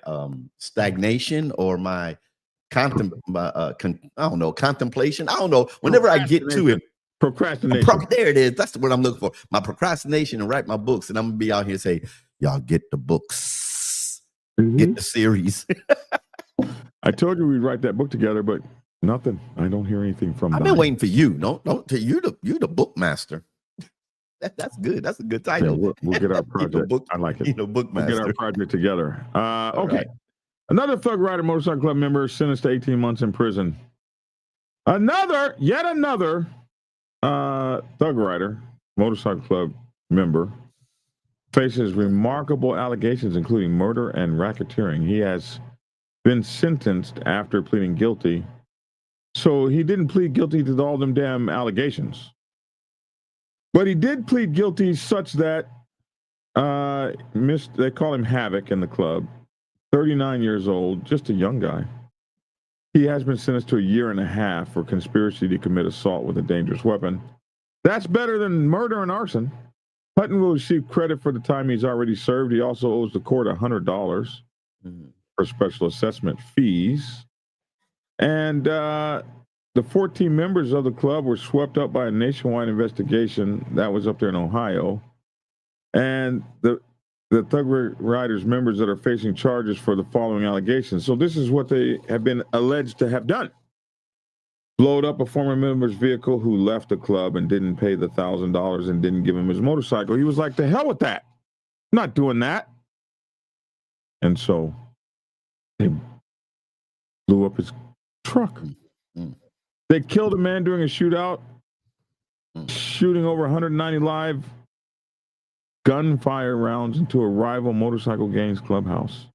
stagnation or my contemplation. I don't know. Whenever I get to it, Procrastination. there it is. That's what I'm looking for. My procrastination and write my books, and I'm gonna be out here and say, y'all get the books, get the series. I told you we'd write that book together, but nothing. I don't hear anything from I've been waiting for you. Don't you the book master. That's good. That's a good Yeah, title. we'll get our project. I like it. Book We'll master. get our project together. Okay. right. Another Thug Rider Motorcycle Club member sentenced to 18 months in prison. Yet another Thug Rider Motorcycle Club member faces remarkable allegations, including murder and racketeering. He has been sentenced after pleading guilty. So he didn't plead guilty to all them damn allegations. But he did plead guilty such that they call him Havoc in the club, 39 years old, just a young guy. He has been sentenced to a 1.5 years for conspiracy to commit assault with a dangerous weapon. That's better than murder and arson. Hutton will receive credit for the time he's already served. He also owes the court $100 for special assessment fees. And the 14 members of the club were swept up by a nationwide investigation that was up there in Ohio. And the Thug Riders members that are facing charges for the following allegations. So this is what they have been alleged to have done. Blowed up a former member's vehicle who left the club and didn't pay the $1,000 and didn't give him his motorcycle. He was like, to hell with that. I'm not doing that. And so they blew up his truck. They killed a man during a shootout, shooting over 190 live gunfire rounds into a rival motorcycle gang's clubhouse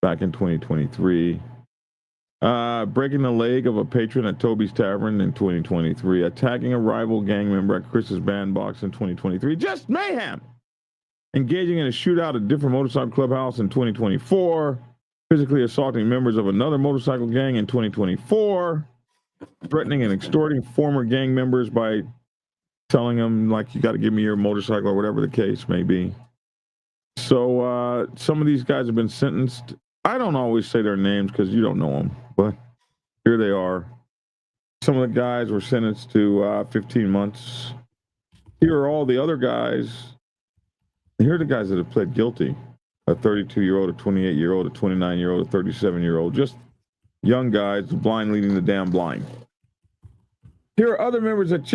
back in 2023. Breaking the leg of a patron at Toby's Tavern in 2023. Attacking a rival gang member at Chris's Bandbox in 2023. Just mayhem. Engaging in a shootout at a different motorcycle clubhouse in 2024. Physically assaulting members of another motorcycle gang in 2024. Threatening and extorting former gang members by telling them, like, you got to give me your motorcycle or whatever the case may be. So some of these guys have been sentenced. I don't always say their names because you don't know them, but here they are. Some of the guys were sentenced to 15 months here are all the other guys. Here are the guys that have pled guilty. A 32-year-old, a 28-year-old, a 29-year-old, a 37-year-old, just young guys, the blind leading the damn blind. Here are other members that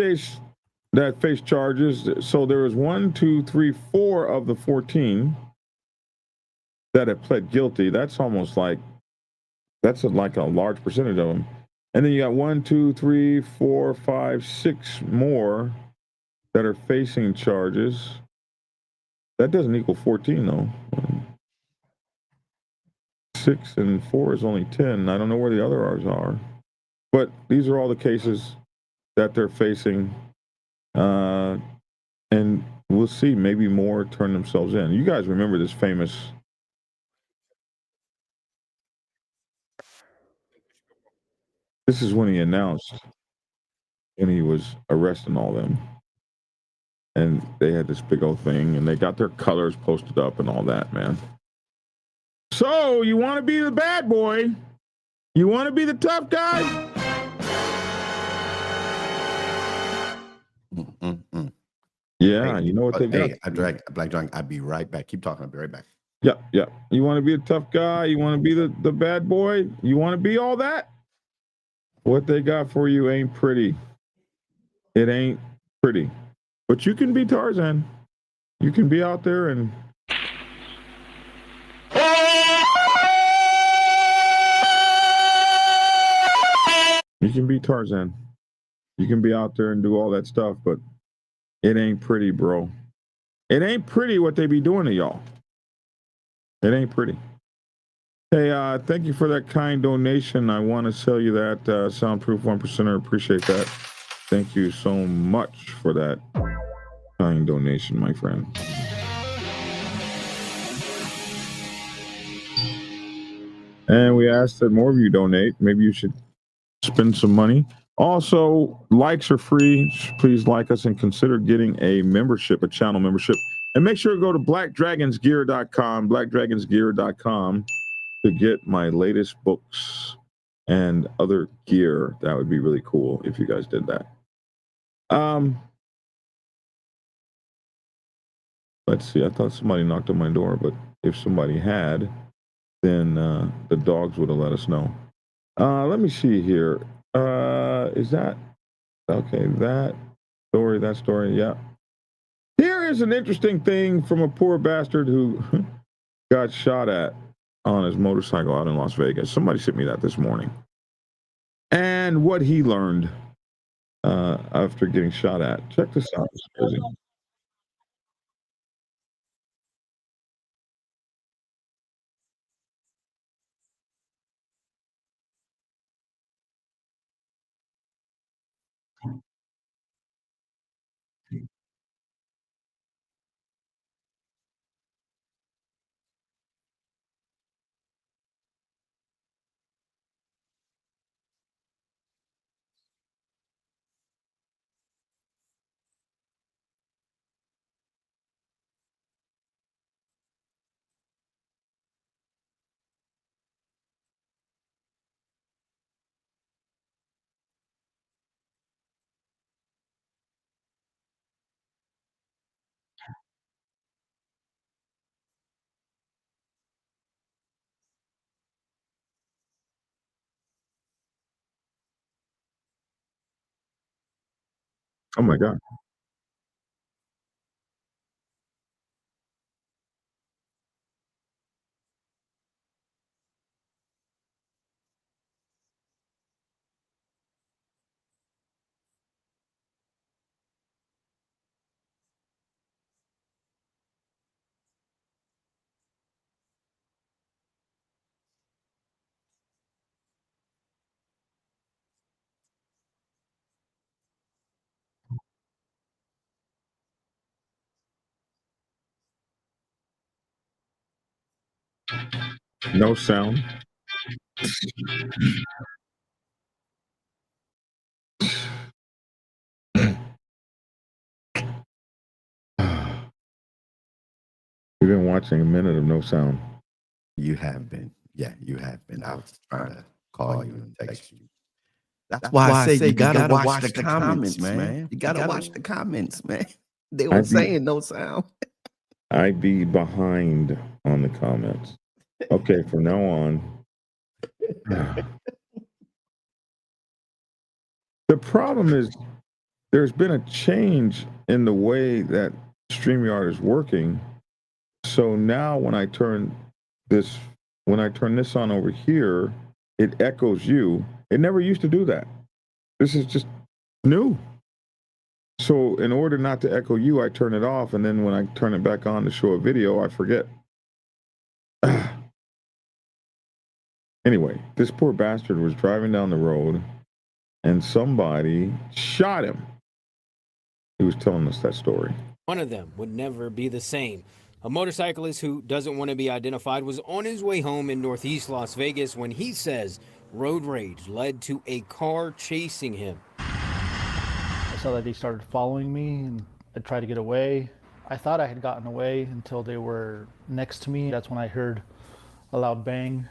face charges. So there was 1, 2, 3, 4 of the 14 that have pled guilty. That's almost like, that's like a large percentage of them. And then you got 1, 2, 3, 4, 5, 6 more that are facing charges. That doesn't equal 14 though. 6 and 4 is only 10. I don't know where the other R's are, but these are all the cases that they're facing. And we'll see, maybe more turn themselves in. You guys remember this famous this is when he announced and he was arresting all them. And they had this big old thing and they got their colors posted up and all that, man. So you want to be the bad boy? You want to be the tough guy? Yeah, you know what they got. Hey, Black Dragon, I'll be right back. Keep talking, I'll be right back. Yeah, yeah. You want to be a tough guy? You want to be the bad boy? You want to be all that? What they got for you ain't pretty. It ain't pretty. But you can be Tarzan. You can be out there and you can be Tarzan. You can be out there and do all that stuff, but it ain't pretty, bro. It ain't pretty what they be doing to y'all. It ain't pretty. Hey, thank you for that kind donation. I want to tell you that Soundproof 1%er. Appreciate that. Thank you so much for that kind donation, my friend. And we ask that more of you donate. Maybe you should spend some money. Also, likes are free. Please like us and consider getting a membership, a channel membership. And make sure to go to blackdragonsgear.com, blackdragonsgear.com to get my latest books and other gear. That would be really cool if you guys did that. Let's see. I thought somebody knocked on my door, but if somebody had, then the dogs would have let us know. Let me see here. Is that okay? That story. Yeah. Here is an interesting thing from a poor bastard who got shot at on his motorcycle out in Las Vegas. Somebody sent me that this morning. And what he learned after getting shot at. Check this out. It's crazy. Oh my God. No sound. We've been watching a minute of no sound. You have been. Yeah, you have been. I was trying to call you and text you. That's why I say you gotta watch the comments, man. You gotta watch the comments, man. They were saying no sound. I be behind on the comments. Okay, from now on. The problem is there's been a change in the way that StreamYard is working. So now when I turn this on over here, it echoes you. It never used to do that. This is just new. So in order not to echo you, I turn it off, and then when I turn it back on to show a video, I forget. Anyway, this poor bastard was driving down the road, and somebody shot him. He was telling us that story. One of them would never be the same. A motorcyclist who doesn't want to be identified was on his way home in Northeast Las Vegas when he says road rage led to a car chasing him. I saw that they started following me, and I tried to get away. I thought I had gotten away until they were next to me. That's when I heard a loud bang.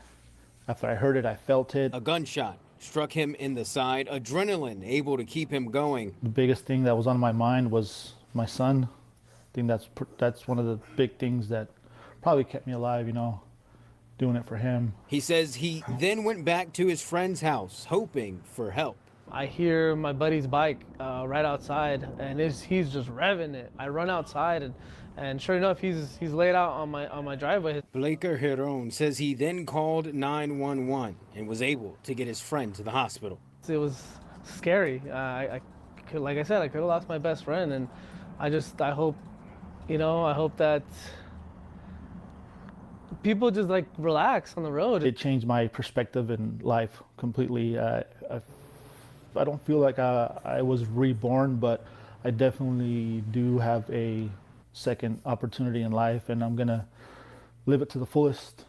After I heard it, I felt it. A gunshot struck him in the side, adrenaline able to keep him going. The biggest thing that was on my mind was my son. I think that's one of the big things that probably kept me alive, you know, doing it for him. He says he then went back to his friend's house, hoping for help. I hear my buddy's bike right outside, and he's just revving it. I run outside, and sure enough, he's laid out on my driveway. Blaker Heron says he then called 911 and was able to get his friend to the hospital. It was scary. Like I said, I could have lost my best friend, and I hope that people just like relax on the road. It changed my perspective in life completely. I don't feel like I was reborn, but I definitely do have a second opportunity in life, and I'm gonna live it to the fullest.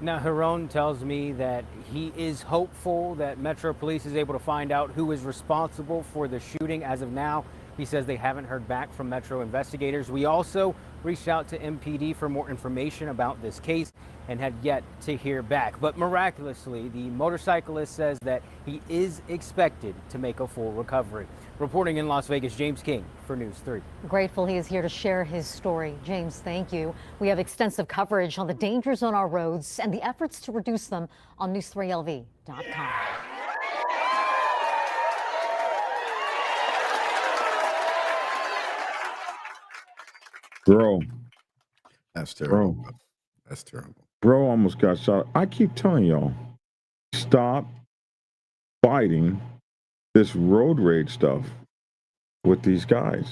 Now, Heron tells me that he is hopeful that Metro Police is able to find out who is responsible for the shooting. As of now, he says they haven't heard back from Metro investigators. We also reached out to MPD for more information about this case and had yet to hear back. But miraculously, the motorcyclist says that he is expected to make a full recovery. Reporting in Las Vegas, James King for News 3. Grateful he is here to share his story. James, thank you. We have extensive coverage on the dangers on our roads and the efforts to reduce them on news3lv.com. Bro. That's terrible. Bro. That's terrible. Bro almost got shot. I keep telling y'all, stop fighting this road rage stuff with these guys.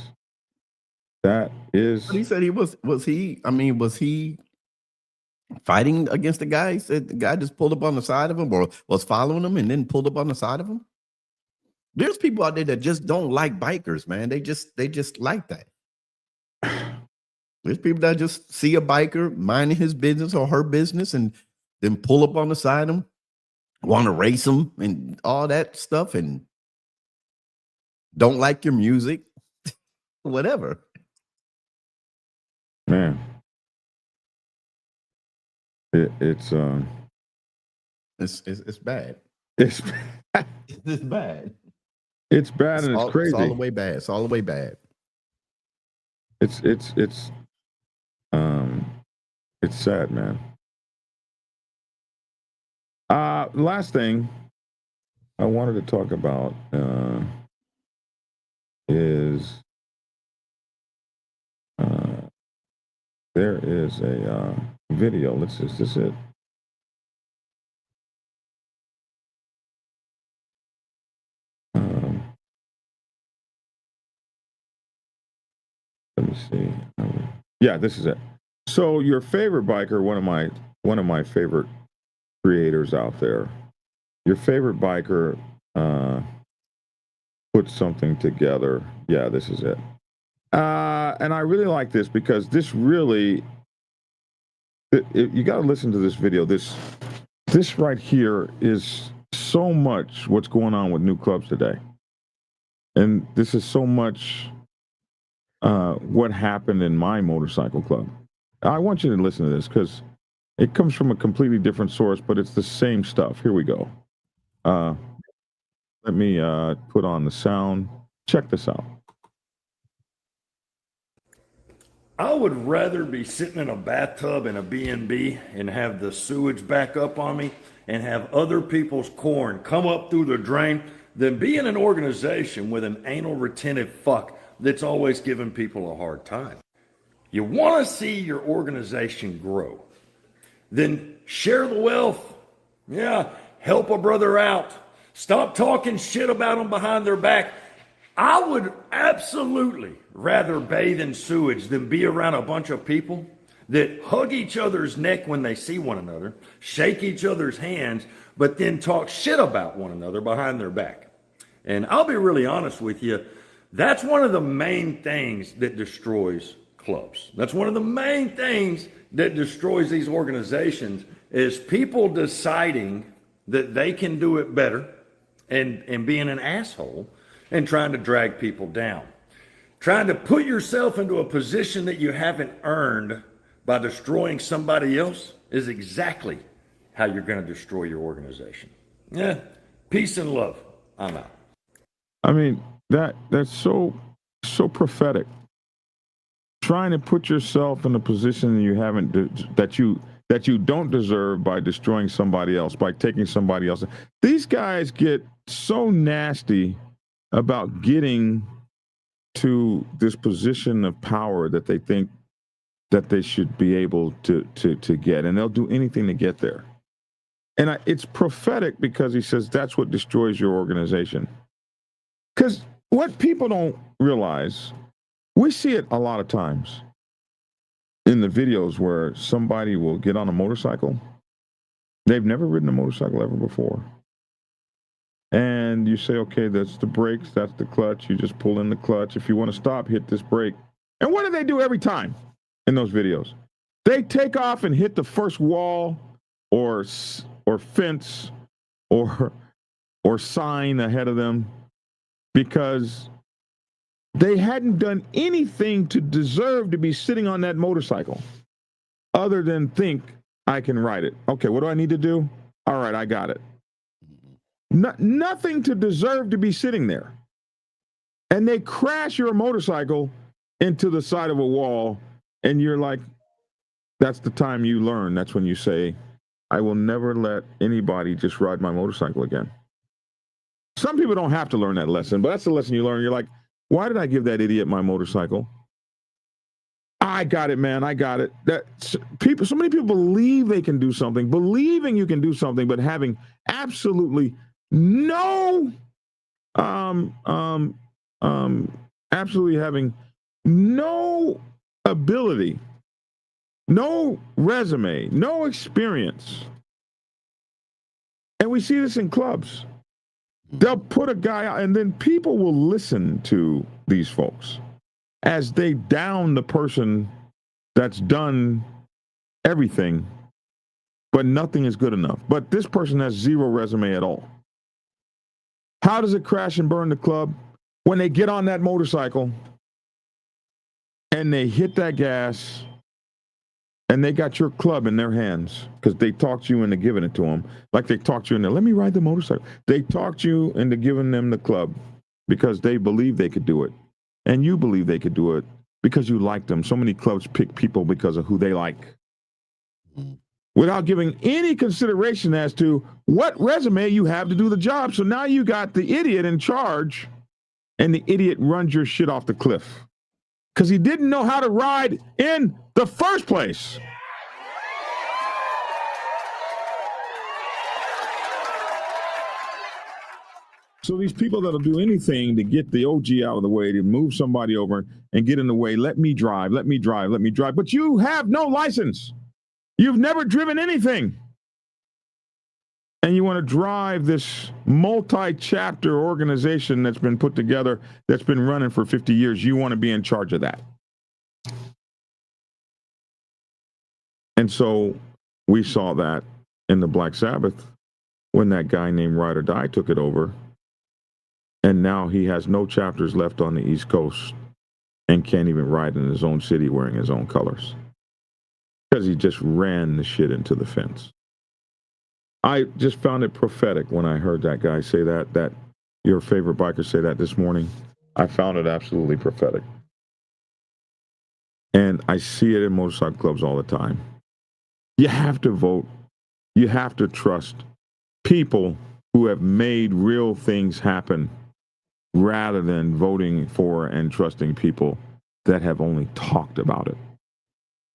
That is. But he said he was he fighting against the guy? Said the guy just pulled up on the side of him or was following him and then pulled up on the side of him? There's people out there that just don't like bikers, man. They just like that. There's people that just see a biker minding his business or her business and then pull up on the side of him, want to race him and all that stuff and don't like your music, whatever. Man. It's bad. It's It's bad. It's bad and it's crazy. It's all the way bad. It's all the way bad. It's sad, man. Last thing I wanted to talk about is there is a video. Is this it? Let me see. Yeah, this is it. So your favorite biker, one of my favorite creators out there, your favorite biker put something together. Yeah, this is it. And I really like this because this really, you got to listen to this video. This right here is so much what's going on with new clubs today. And this is so much what happened in my motorcycle club. I want you to listen to this because it comes from a completely different source, but it's the same stuff. Here we go. Let me put on the sound. Check this out. I would rather be sitting in a bathtub in a B&B and have the sewage back up on me and have other people's corn come up through the drain than be in an organization with an anal retentive fuck that's always giving people a hard time. You want to see your organization grow, then share the wealth. Yeah, help a brother out. Stop talking shit about them behind their back. I would absolutely rather bathe in sewage than be around a bunch of people that hug each other's neck when they see one another, shake each other's hands, but then talk shit about one another behind their back. And I'll be really honest with you, that's one of the main things that destroys clubs. That's one of the main things that destroys these organizations is people deciding that they can do it better and being an asshole and trying to drag people down. Trying to put yourself into a position that you haven't earned by destroying somebody else is exactly how you're going to destroy your organization. Yeah, peace and love. I'm out. I mean, that's so prophetic. Trying to put yourself in a position you haven't that you don't deserve by destroying somebody else, by taking somebody else. These guys get so nasty about getting to this position of power that they think that they should be able to get, and they'll do anything to get there. And it's prophetic because he says that's what destroys your organization. Because what people don't realize, we see it a lot of times in the videos where somebody will get on a motorcycle. They've never ridden a motorcycle ever before. And you say, okay, that's the brakes, that's the clutch. You just pull in the clutch. If you want to stop, hit this brake. And what do they do every time in those videos? They take off and hit the first wall or fence or sign ahead of them because they hadn't done anything to deserve to be sitting on that motorcycle other than think I can ride it. Okay, what do I need to do? All right, I got it. Nothing to deserve to be sitting there. And they crash your motorcycle into the side of a wall, and you're like, that's the time you learn. That's when you say, I will never let anybody just ride my motorcycle again. Some people don't have to learn that lesson, but that's the lesson you learn. You're like, why did I give that idiot my motorcycle? I got it, man. I got it. So many people believe they can do something, believing you can do something, but having absolutely no, absolutely having no ability, no resume, no experience. And we see this in clubs. They'll put a guy out, and then people will listen to these folks as they down the person that's done everything, but nothing is good enough. But this person has zero resume at all. How does it crash and burn the club? When they get on that motorcycle and they hit that gas and they got your club in their hands because they talked you into giving it to them. Like they talked you into, let me ride the motorcycle. They talked you into giving them the club because they believe they could do it. And you believe they could do it because you like them. So many clubs pick people because of who they like, without giving any consideration as to what resume you have to do the job. So now you got the idiot in charge, and the idiot runs your shit off the cliff because he didn't know how to ride in the first place. So these people that'll do anything to get the OG out of the way, to move somebody over and get in the way, let me drive. But you have no license. You've never driven anything. And you want to drive this multi-chapter organization that's been put together, that's been running for 50 years. You want to be in charge of that. And so we saw that in the Black Sabbath when that guy named Ride or Die took it over. And now he has no chapters left on the East Coast and can't even ride in his own city wearing his own colors because he just ran the shit into the fence. I just found it prophetic when I heard that guy say that your favorite biker say that this morning. I found it absolutely prophetic. And I see it in motorcycle clubs all the time. You have to vote. You have to trust people who have made real things happen rather than voting for and trusting people that have only talked about it.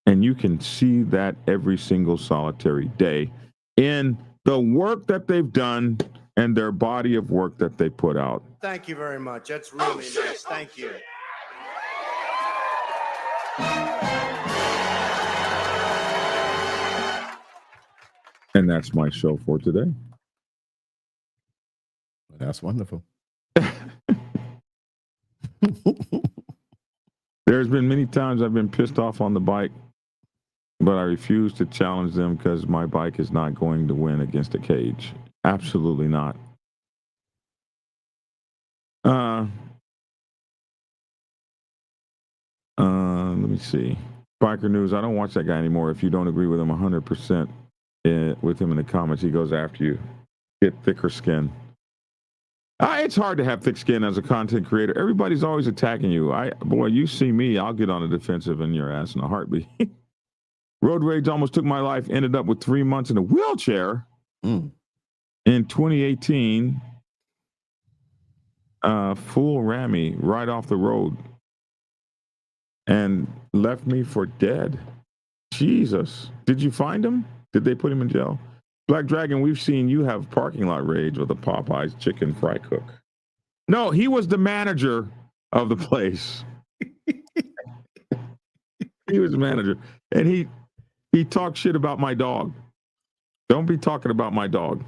And you can see that every single solitary day in the work that they've done and their body of work that they put out. Thank you very much. That's really nice. Thank you. And that's my show for today. That's wonderful. There's been many times I've been pissed off on the bike, but I refuse to challenge them because my bike is not going to win against a cage. Absolutely not. Let me see. Biker News, I don't watch that guy anymore. If you don't agree with him 100% with him in the comments, he goes after you. Get thicker skin. It's hard to have thick skin as a content creator. Everybody's always attacking you. Boy, you see me, I'll get on the defensive in your ass in a heartbeat. Road rage almost took my life. Ended up with 3 months in a wheelchair. In 2018. Full ran me right off the road and left me for dead. Jesus. Did you find him? Did they put him in jail? Black Dragon, we've seen you have parking lot rage with a Popeyes chicken fry cook. No, he was the manager of the place. He was the manager. And he talked shit about my dog. Don't be talking about my dog.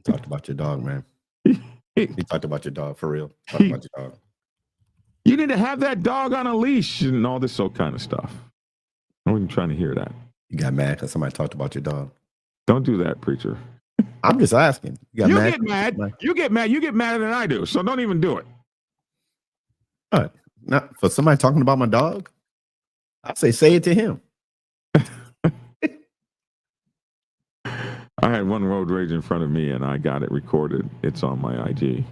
Talked about your dog, man. He talked about your dog, for real. Talked about your dog. You need to have that dog on a leash and all this kind of stuff. I wasn't trying to hear that. You got mad because somebody talked about your dog. Don't do that, preacher. I'm just asking. You get mad. You get mad. You get madder than I do. So don't even do it. All right. Now, for somebody talking about my dog, I say it to him. I had one road rage in front of me and I got it recorded. It's on my IG.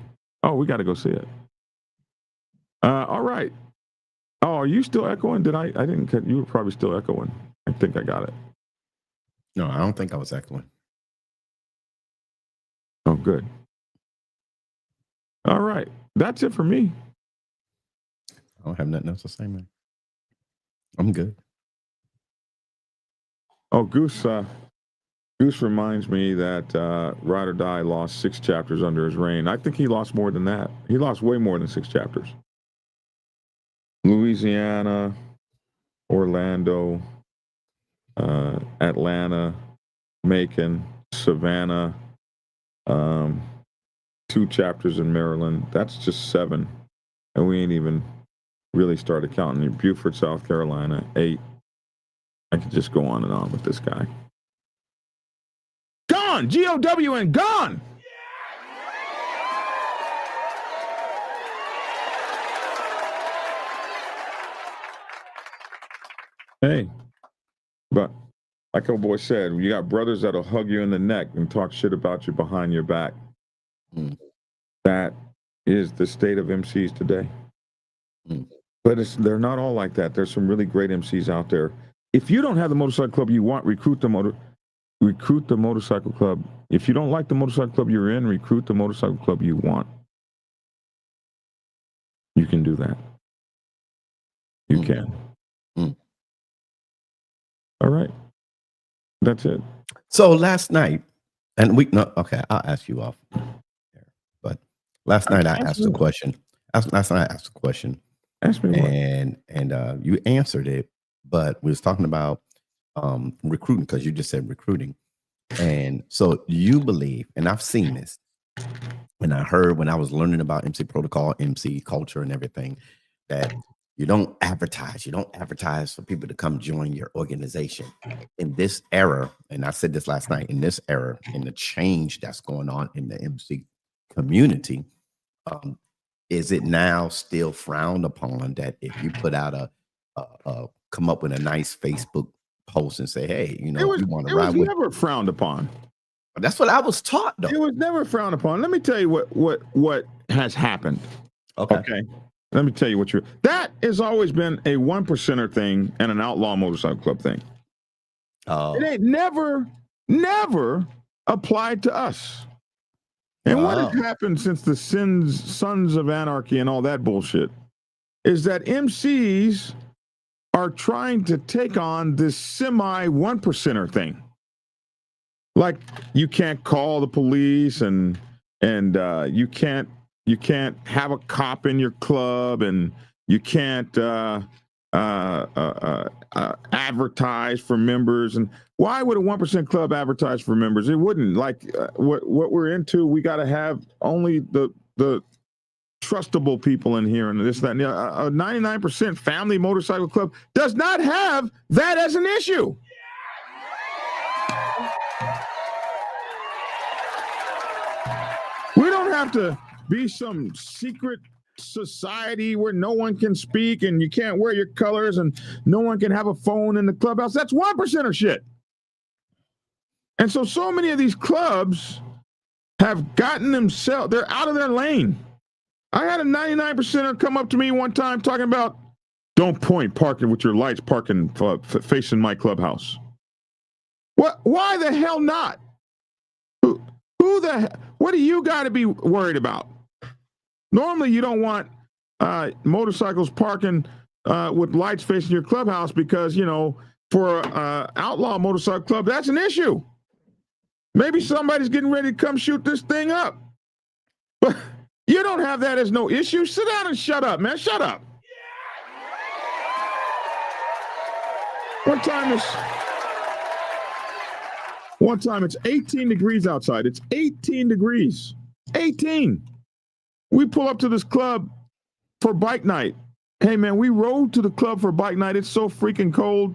Oh, we got to go see it. All right. Oh, are you still echoing? I didn't cut. You were probably still echoing. I think I got it. No, I don't think I was echoing. Oh, good. All right. That's it for me. I don't have nothing else to say, man. I'm good. Oh, Goose reminds me that Ride or Die lost 6 chapters under his reign. I think he lost more than that. He lost way more than 6 chapters. Louisiana, Orlando, Atlanta, Macon, Savannah, 2 chapters in Maryland. That's just 7. And we ain't even really started counting. Beaufort, South Carolina, 8. I could just go on and on with this guy. Gone! GOWN, gone! Hey, but like old boy said, you got brothers that'll hug you in the neck and talk shit about you behind your back. That is the state of MCs today. But they're not all like that. There's some really great MCs out there. If you don't have the motorcycle club you want, recruit the motorcycle club. If you don't like the motorcycle club you're in, recruit the motorcycle club you want. You can do that. You can. All right. That's it. So last night, and I'll ask you off. But last night I asked a question. Last night I asked a question. Ask me what? And you answered it, but we was talking about recruiting, because you just said recruiting. And so you believe, and I've seen this, when I was learning about MC protocol, MC culture and everything, that you don't advertise for people to come join your organization. In this era, and I said this last night, in this era, in the change that's going on in the MC community, is it now still frowned upon that if you put out come up with a nice Facebook post and say, hey, you want to ride with? It was never frowned upon. That's what I was taught, though. It was never frowned upon. Let me tell you what has happened. Okay. let me tell you what that has always been a 1%er thing and an outlaw motorcycle club thing. It ain't never applied to us. And what has happened since the Sons of Anarchy and all that bullshit is that MCs are trying to take on this semi 1%er thing. Like you can't call the police and you can't have a cop in your club, and you can't advertise for members. And why would a 1% club advertise for members? It wouldn't. Like what we're into, we got to have only the trustable people in here, and this, that, and the, a 99% family motorcycle club does not have that as an issue. We don't have to be some secret society where no one can speak and you can't wear your colors and no one can have a phone in the clubhouse. That's 1%er shit. And so many of these clubs have gotten themselves, they're out of their lane. I had a 99%er come up to me one time talking about, don't point parking with your lights parking facing my clubhouse. What? Why the hell not? What do you got to be worried about? Normally, you don't want motorcycles parking with lights facing your clubhouse because, you know, for an outlaw motorcycle club, that's an issue. Maybe somebody's getting ready to come shoot this thing up. But you don't have that as no issue. Sit down and shut up, man. Shut up. One time it's 18 degrees outside. It's 18 degrees. 18. We pull up to this club for bike night. Hey, man, we rode to the club for bike night. It's so freaking cold.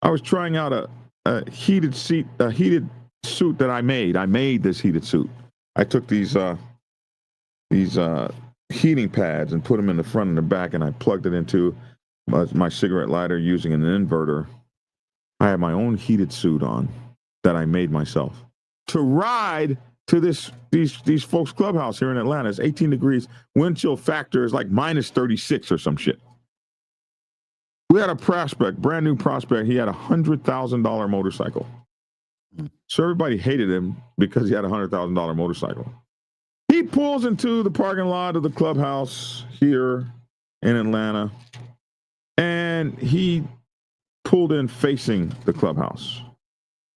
I was trying out a heated suit that I made. I made this heated suit. I took these heating pads and put them in the front and the back, and I plugged it into my cigarette lighter using an inverter. I had my own heated suit on that I made myself to ride to these folks' clubhouse here in Atlanta. It's 18 degrees. Wind chill factor is like minus 36 or some shit. We had a prospect, brand new prospect. He had a $100,000 motorcycle. So everybody hated him because he had a $100,000 motorcycle. He pulls into the parking lot of the clubhouse here in Atlanta, and he pulled in facing the clubhouse.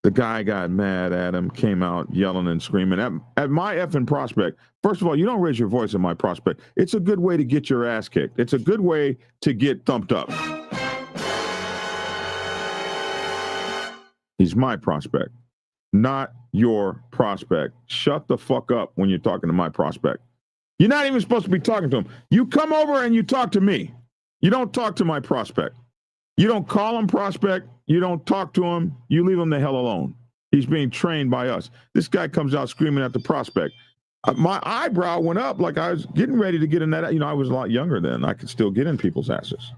The guy got mad at him, came out yelling and screaming at my effing prospect. First of all, you don't raise your voice at my prospect. It's a good way to get your ass kicked. It's a good way to get thumped up. He's my prospect, not your prospect. Shut the fuck up when you're talking to my prospect. You're not even supposed to be talking to him. You come over and you talk to me. You don't talk to my prospect. You don't call him prospect. You don't talk to him. You leave him the hell alone. He's being trained by us. This guy comes out screaming at the prospect. My eyebrow went up like I was getting ready to get in that. You know, I was a lot younger then. I could still get in people's asses.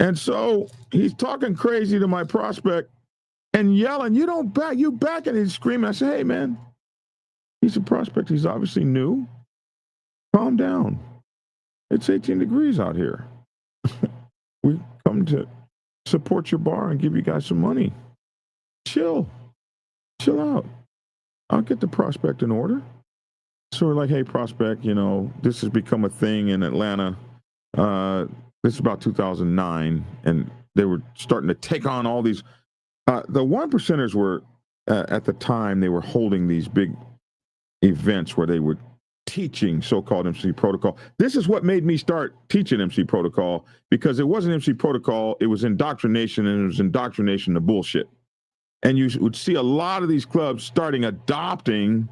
And so he's talking crazy to my prospect and yelling, you back, and he's screaming. I say, hey, man, he's a prospect. He's obviously new. Calm down. It's 18 degrees out here. We come to support your bar and give you guys some money. Chill out. I'll get the prospect in order. So we're like, hey, prospect, you know, this has become a thing in Atlanta. This is about 2009, and they were starting to take on all these. The 1%ers were, at the time, they were holding these big events where they were teaching so-called MC protocol. This is what made me start teaching MC protocol, because it wasn't MC protocol, it was indoctrination, and it was indoctrination to bullshit. And you would see a lot of these clubs starting adopting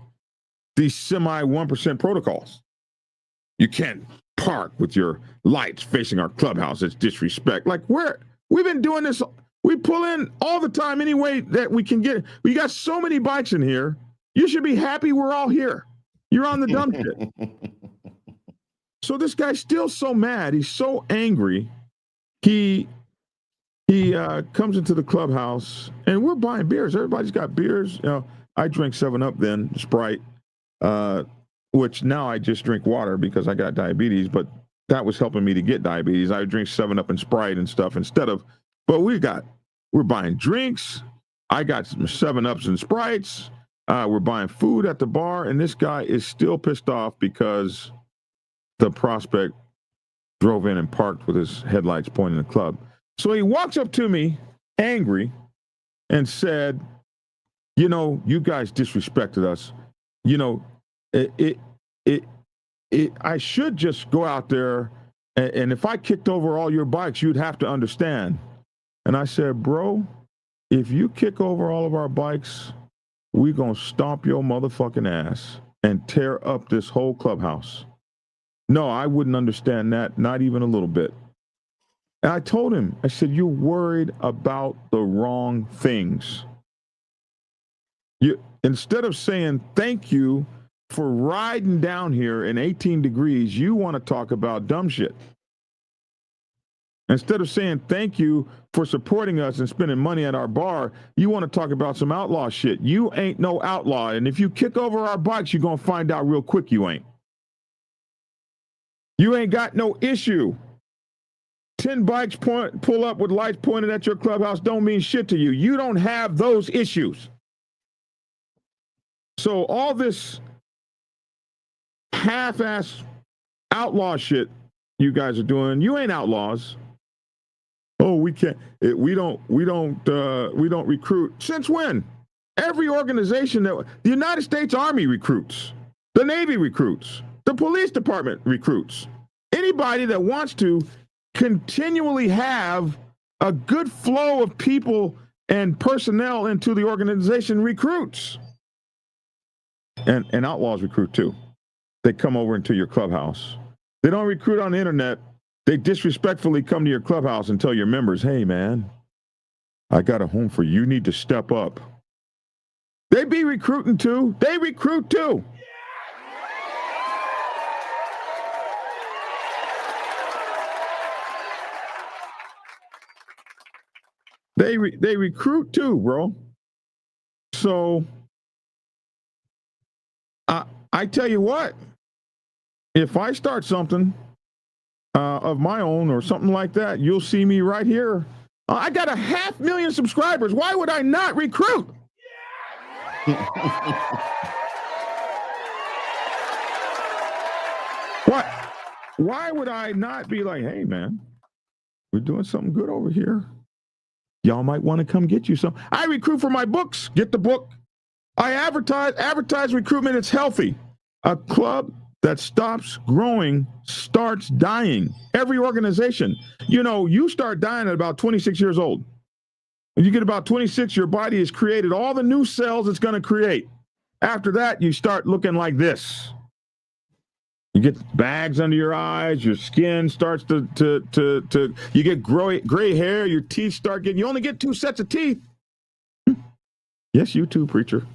these semi 1% protocols. You can't park with your lights facing our clubhouse. It's disrespect. Like, we've been doing this. We pull in all the time any way that we can get. We got so many bikes in here. You should be happy we're all here. You're on the dump pit. So this guy's still so mad. He's so angry. He comes into the clubhouse, and we're buying beers. Everybody's got beers. You know, I drink 7-Up then, Sprite. which now I just drink water because I got diabetes, but that was helping me to get diabetes. I would drink 7-Up and Sprite and stuff instead of, but we're buying drinks. I got some 7-Ups and Sprites. We're buying food at the bar, and this guy is still pissed off because the prospect drove in and parked with his headlights pointing at the club. So he walks up to me, angry, and said, you know, you guys disrespected us. You know, I should just go out there, and if I kicked over all your bikes, you'd have to understand. And I said, bro, if you kick over all of our bikes, we're going to stomp your motherfucking ass and tear up this whole clubhouse. No, I wouldn't understand that, not even a little bit. And I told him, I said, you're worried about the wrong things. Instead of saying thank you for riding down here in 18 degrees, you want to talk about dumb shit. Instead of saying thank you for supporting us and spending money at our bar, you want to talk about some outlaw shit. You ain't no outlaw. And if you kick over our bikes, you're going to find out real quick you ain't. You ain't got no issue. 10 bikes pull up with lights pointed at your clubhouse don't mean shit to you. You don't have those issues. So all this half-ass outlaw shit you guys are doing, you ain't outlaws. Oh, we can't. We don't recruit. Since when? Every organization the United States Army recruits, the Navy recruits, the police department recruits. Anybody that wants to continually have a good flow of people and personnel into the organization recruits. And outlaws recruit too. They come over into your clubhouse. They don't recruit on the internet. They disrespectfully come to your clubhouse and tell your members, hey man, I got a home for you. You need to step up. They be recruiting too. They recruit too. They recruit too, bro. So I tell you what, if I start something of my own or something like that, you'll see me right here. I got 500,000 subscribers. Why would I not recruit? What? Why would I not be like, hey man, we're doing something good over here. Y'all might want to come get you some. I recruit for my books. Get the book. I advertise recruitment. It's healthy. A club that stops growing starts dying. Every organization. You know, you start dying at about 26 years old. When you get about 26, your body has created all the new cells it's going to create. After that, you start looking like this. You get bags under your eyes, your skin starts to you get gray hair, your teeth start getting, you only get 2 sets of teeth. Yes, you too, preacher.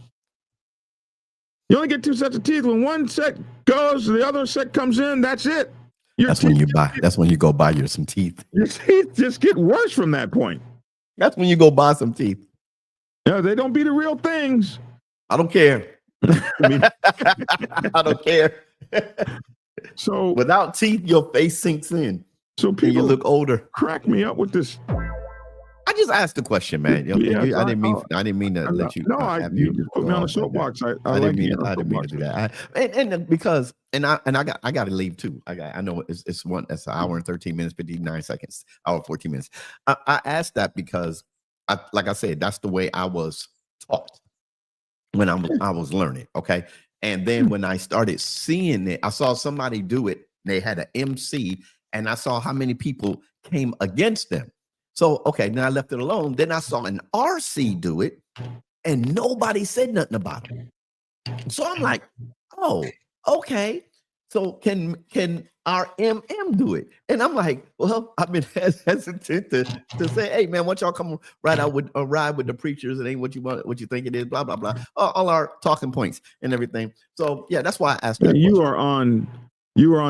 You only get 2 sets of teeth. When one set goes, the other set comes in, that's it. That's when you go buy you some teeth. Your teeth just get worse from that point. That's when you go buy some teeth. Yeah, they don't be the real things. I don't care. I don't care. So without teeth, your face sinks in. So people you look older. Crack me up with this. I just asked the question, man. I didn't mean to let you. No, you just put me on a soapbox. I didn't mean to do that. And because I got to leave too. I know it's an hour and 13 minutes, 59 seconds, hour 14 minutes. I asked that because, like I said, that's the way I was taught when I was learning. Okay. And then when I started seeing it, I saw somebody do it. They had an MC, and I saw how many people came against them. So, okay, now I left it alone. Then I saw an RC do it, and nobody said nothing about it. So I'm like, oh, okay. So can our MM do it? And I'm like, well, I've been hesitant to say, hey man, why don't y'all come ride with the preachers? It ain't what you think it is, blah blah blah. All our talking points and everyththing. So yeah, that's why I asked that. You are on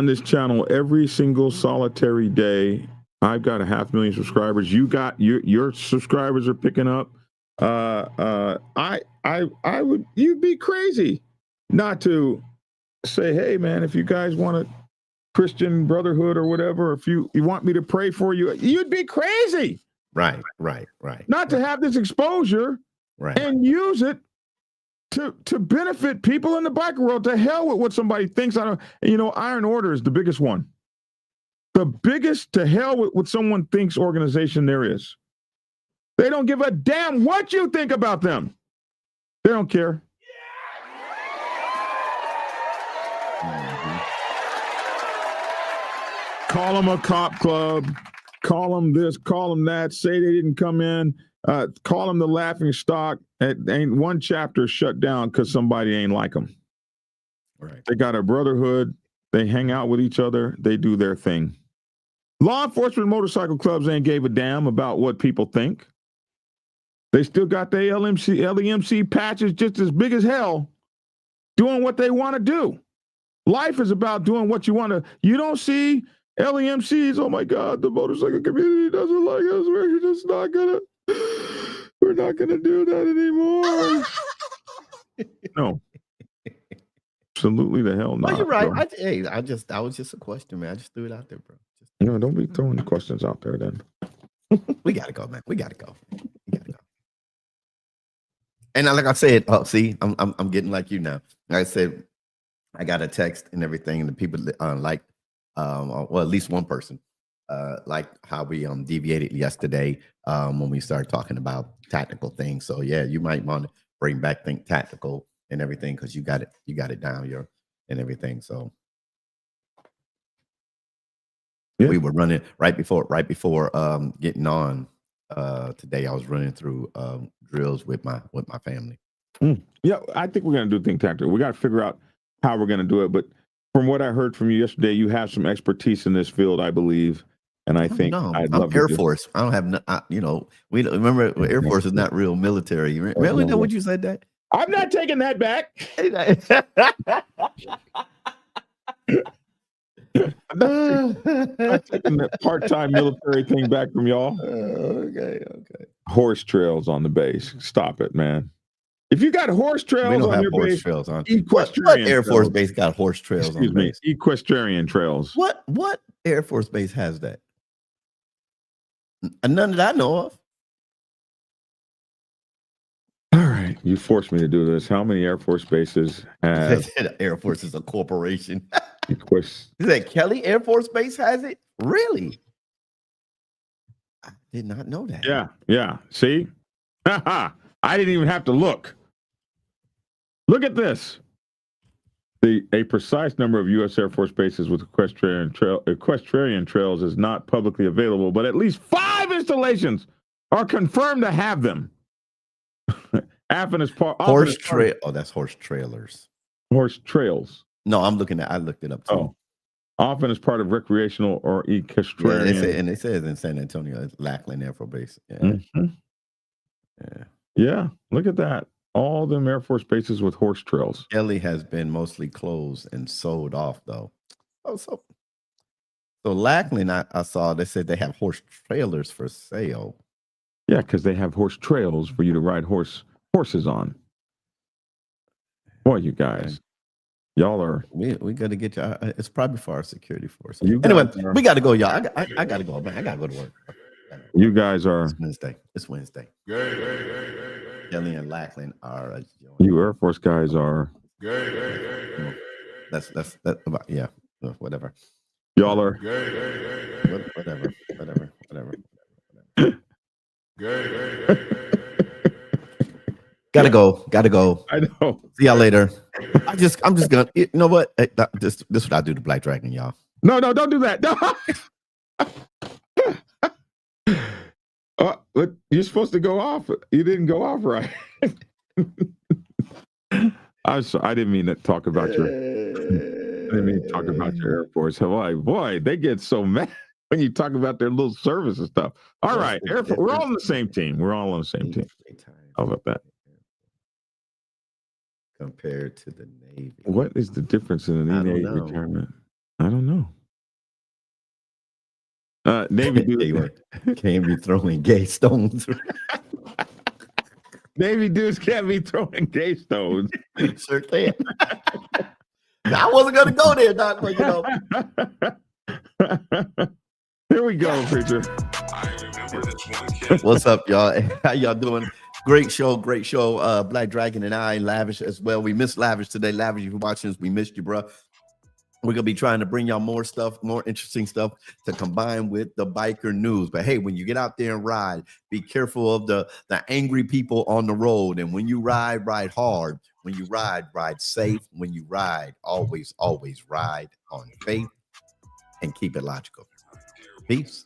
this channel every single solitary day. I've got 500,000 subscribers. You got your subscribers are picking up. You'd be crazy not to say, hey, man, if you guys want a Christian brotherhood or whatever, if you want me to pray for you, you'd be crazy. Right. Not to have this exposure Right. and use it to benefit people in the biker world. To hell with what somebody thinks. Iron Order is the biggest one. The biggest to hell with what someone thinks organization there is. They don't give a damn what you think about them. They don't care. Call them a cop club. Call them this, call them that. Say they didn't come in. Call them the laughing stock. Ain't one chapter shut down because somebody ain't like them. Right. They got a brotherhood. They hang out with each other. They do their thing. Law enforcement motorcycle clubs ain't gave a damn about what people think. They still got their LEMC patches just as big as hell, doing what they want to do. Life is about doing what you want to. You don't see LEMCs, oh my God, the motorcycle community doesn't like us. We're just not gonna do that anymore. No. Absolutely the hell not. Oh, you're right. Bro. That was just a question, man. I just threw it out there, bro. No, don't be throwing the questions out there then. We gotta go, man. We gotta go. And like I said, I'm getting like you now. Like I said, I got a text and everything, and the people well, at least one person like how we deviated yesterday when we started talking about tactical things. So yeah, you might want to bring back think tactical and everything because you got it down here and everything. So yeah. We were running right before getting on today. I was running through drills with my family. Yeah, I think we're gonna do think tactical. We got to figure out how we're gonna do it, but from what I heard from you yesterday, you have some expertise in this field, I believe, and I think I'd love Air Force. I don't have, we remember Air Force is not real military. You really know what you said that? I'm not taking that back. I'm not taking that part-time military thing back from y'all. Okay. Horse trails on the base. Stop it, man. If you got horse trails on your base, trails on equestrian what Air Force trails. base got horse trails Excuse on me, base? equestrian trails. What Air Force base has that? None that I know of. All right, you forced me to do this. How many Air Force bases have Air Force is a corporation. Is that Kelly Air Force Base has it? Really? I did not know that. Yeah. See? I didn't even have to look. Look at this. A precise number of U.S. Air Force bases with equestrian trails is not publicly available, but at least 5 installations are confirmed to have them. Afton is part horse trail. Oh, that's horse trailers. Horse trails. No, I looked it up too. Oh, often as part of recreational or equestrian. Yeah, and it says in San Antonio, it's Lackland Air Force Base. Yeah. Mm-hmm. Yeah. Look at that. All them Air Force bases with horse trails. Kelly has been mostly closed and sold off, though. Oh, so Lackland, I saw they said they have horse trailers for sale. Yeah, because they have horse trails for you to ride horses on. Boy, you guys, y'all are. We got to get you. It's probably for our security force. Anyway, we got to go, y'all. I got to go, man. I got to go to work. You guys are. It's Wednesday. Kelly and Lackland are. You Air Force guys are. That's about, yeah. Whatever. Y'all are. Whatever. Gotta go. I know. See y'all later. I'm just gonna. You know what? This is what I do to Black Dragon, y'all. No, don't do that. No. But you're supposed to go off. You didn't go off right. I didn't mean to talk about your. I didn't mean to talk about your Air Force. Boy, they get so mad when you talk about their little service and stuff. All right, Air Force. We're all on the same team. How about that? Compared to the Navy. What is the difference in an Navy retirement? I don't know. Navy dudes can't be throwing gay stones. Navy dudes can't be throwing gay stones. Sure can. I wasn't going to go there, Doc, but you know. Here we go, preacher. What's up, y'all? How y'all doing? Great show. Black Dragon and I, Lavish as well. We missed Lavish today. Lavish, if you're watching this, we missed you, bro. We're going to be trying to bring y'all more stuff, more interesting stuff to combine with the biker news. But hey, when you get out there and ride, be careful of the angry people on the road. And when you ride, ride hard. When you ride, ride safe. When you ride, always ride on faith and keep it logical. Peace.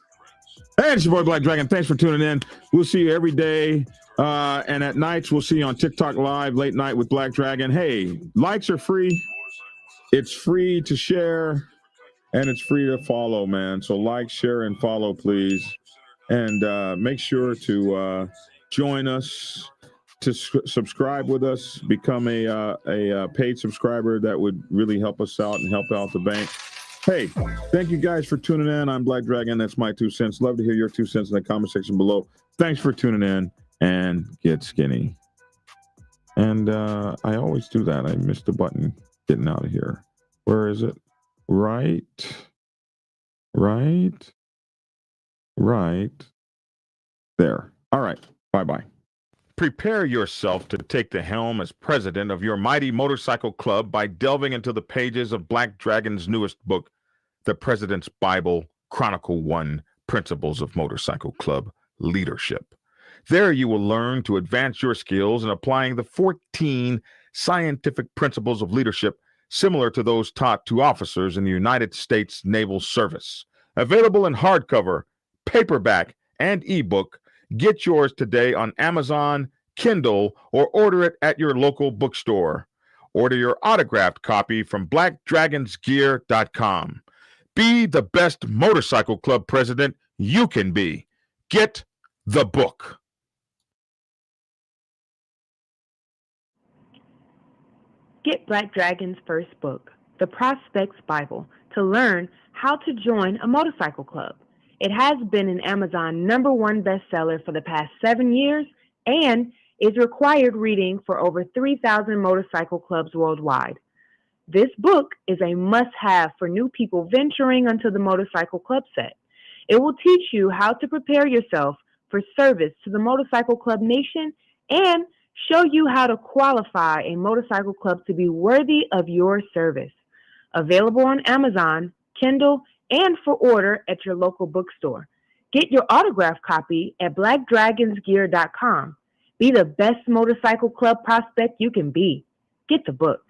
Hey, it's your boy Black Dragon. Thanks for tuning in. We'll see you every day. And at nights, we'll see you on TikTok Live, late night with Black Dragon. Hey, likes are free. It's free to share, and it's free to follow, man. So like, share, and follow, please. And make sure to join us, to subscribe with us, become a paid subscriber. That would really help us out and help out the bank. Hey, thank you guys for tuning in. I'm Black Dragon. That's my 2 cents. Love to hear your 2 cents in the comment section below. Thanks for tuning in, and get skinny. And I always do that. I missed the button getting out of here. Where is it? Right there. All right. Bye-bye. Prepare yourself to take the helm as president of your mighty motorcycle club by delving into the pages of Black Dragon's newest book, The President's Bible, Chronicle 1, Principles of Motorcycle Club Leadership. There you will learn to advance your skills in applying the 14 scientific principles of leadership similar to those taught to officers in the United States Naval Service. Available in hardcover, paperback, and ebook. Get yours today on Amazon, Kindle, or order it at your local bookstore. Order your autographed copy from blackdragonsgear.com. Be the best motorcycle club president you can be. Get the book. Get Black Dragon's first book, The Prospect's Bible, to learn how to join a motorcycle club. It has been an Amazon #1 bestseller for the past 7 years and is required reading for over 3,000 motorcycle clubs worldwide. This book is a must-have for new people venturing onto the motorcycle club set. It will teach you how to prepare yourself for service to the motorcycle club nation and show you how to qualify a motorcycle club to be worthy of your service. Available on Amazon, Kindle, and for order at your local bookstore. Get your autographed copy at blackdragonsgear.com. Be the best motorcycle club prospect you can be. Get the book.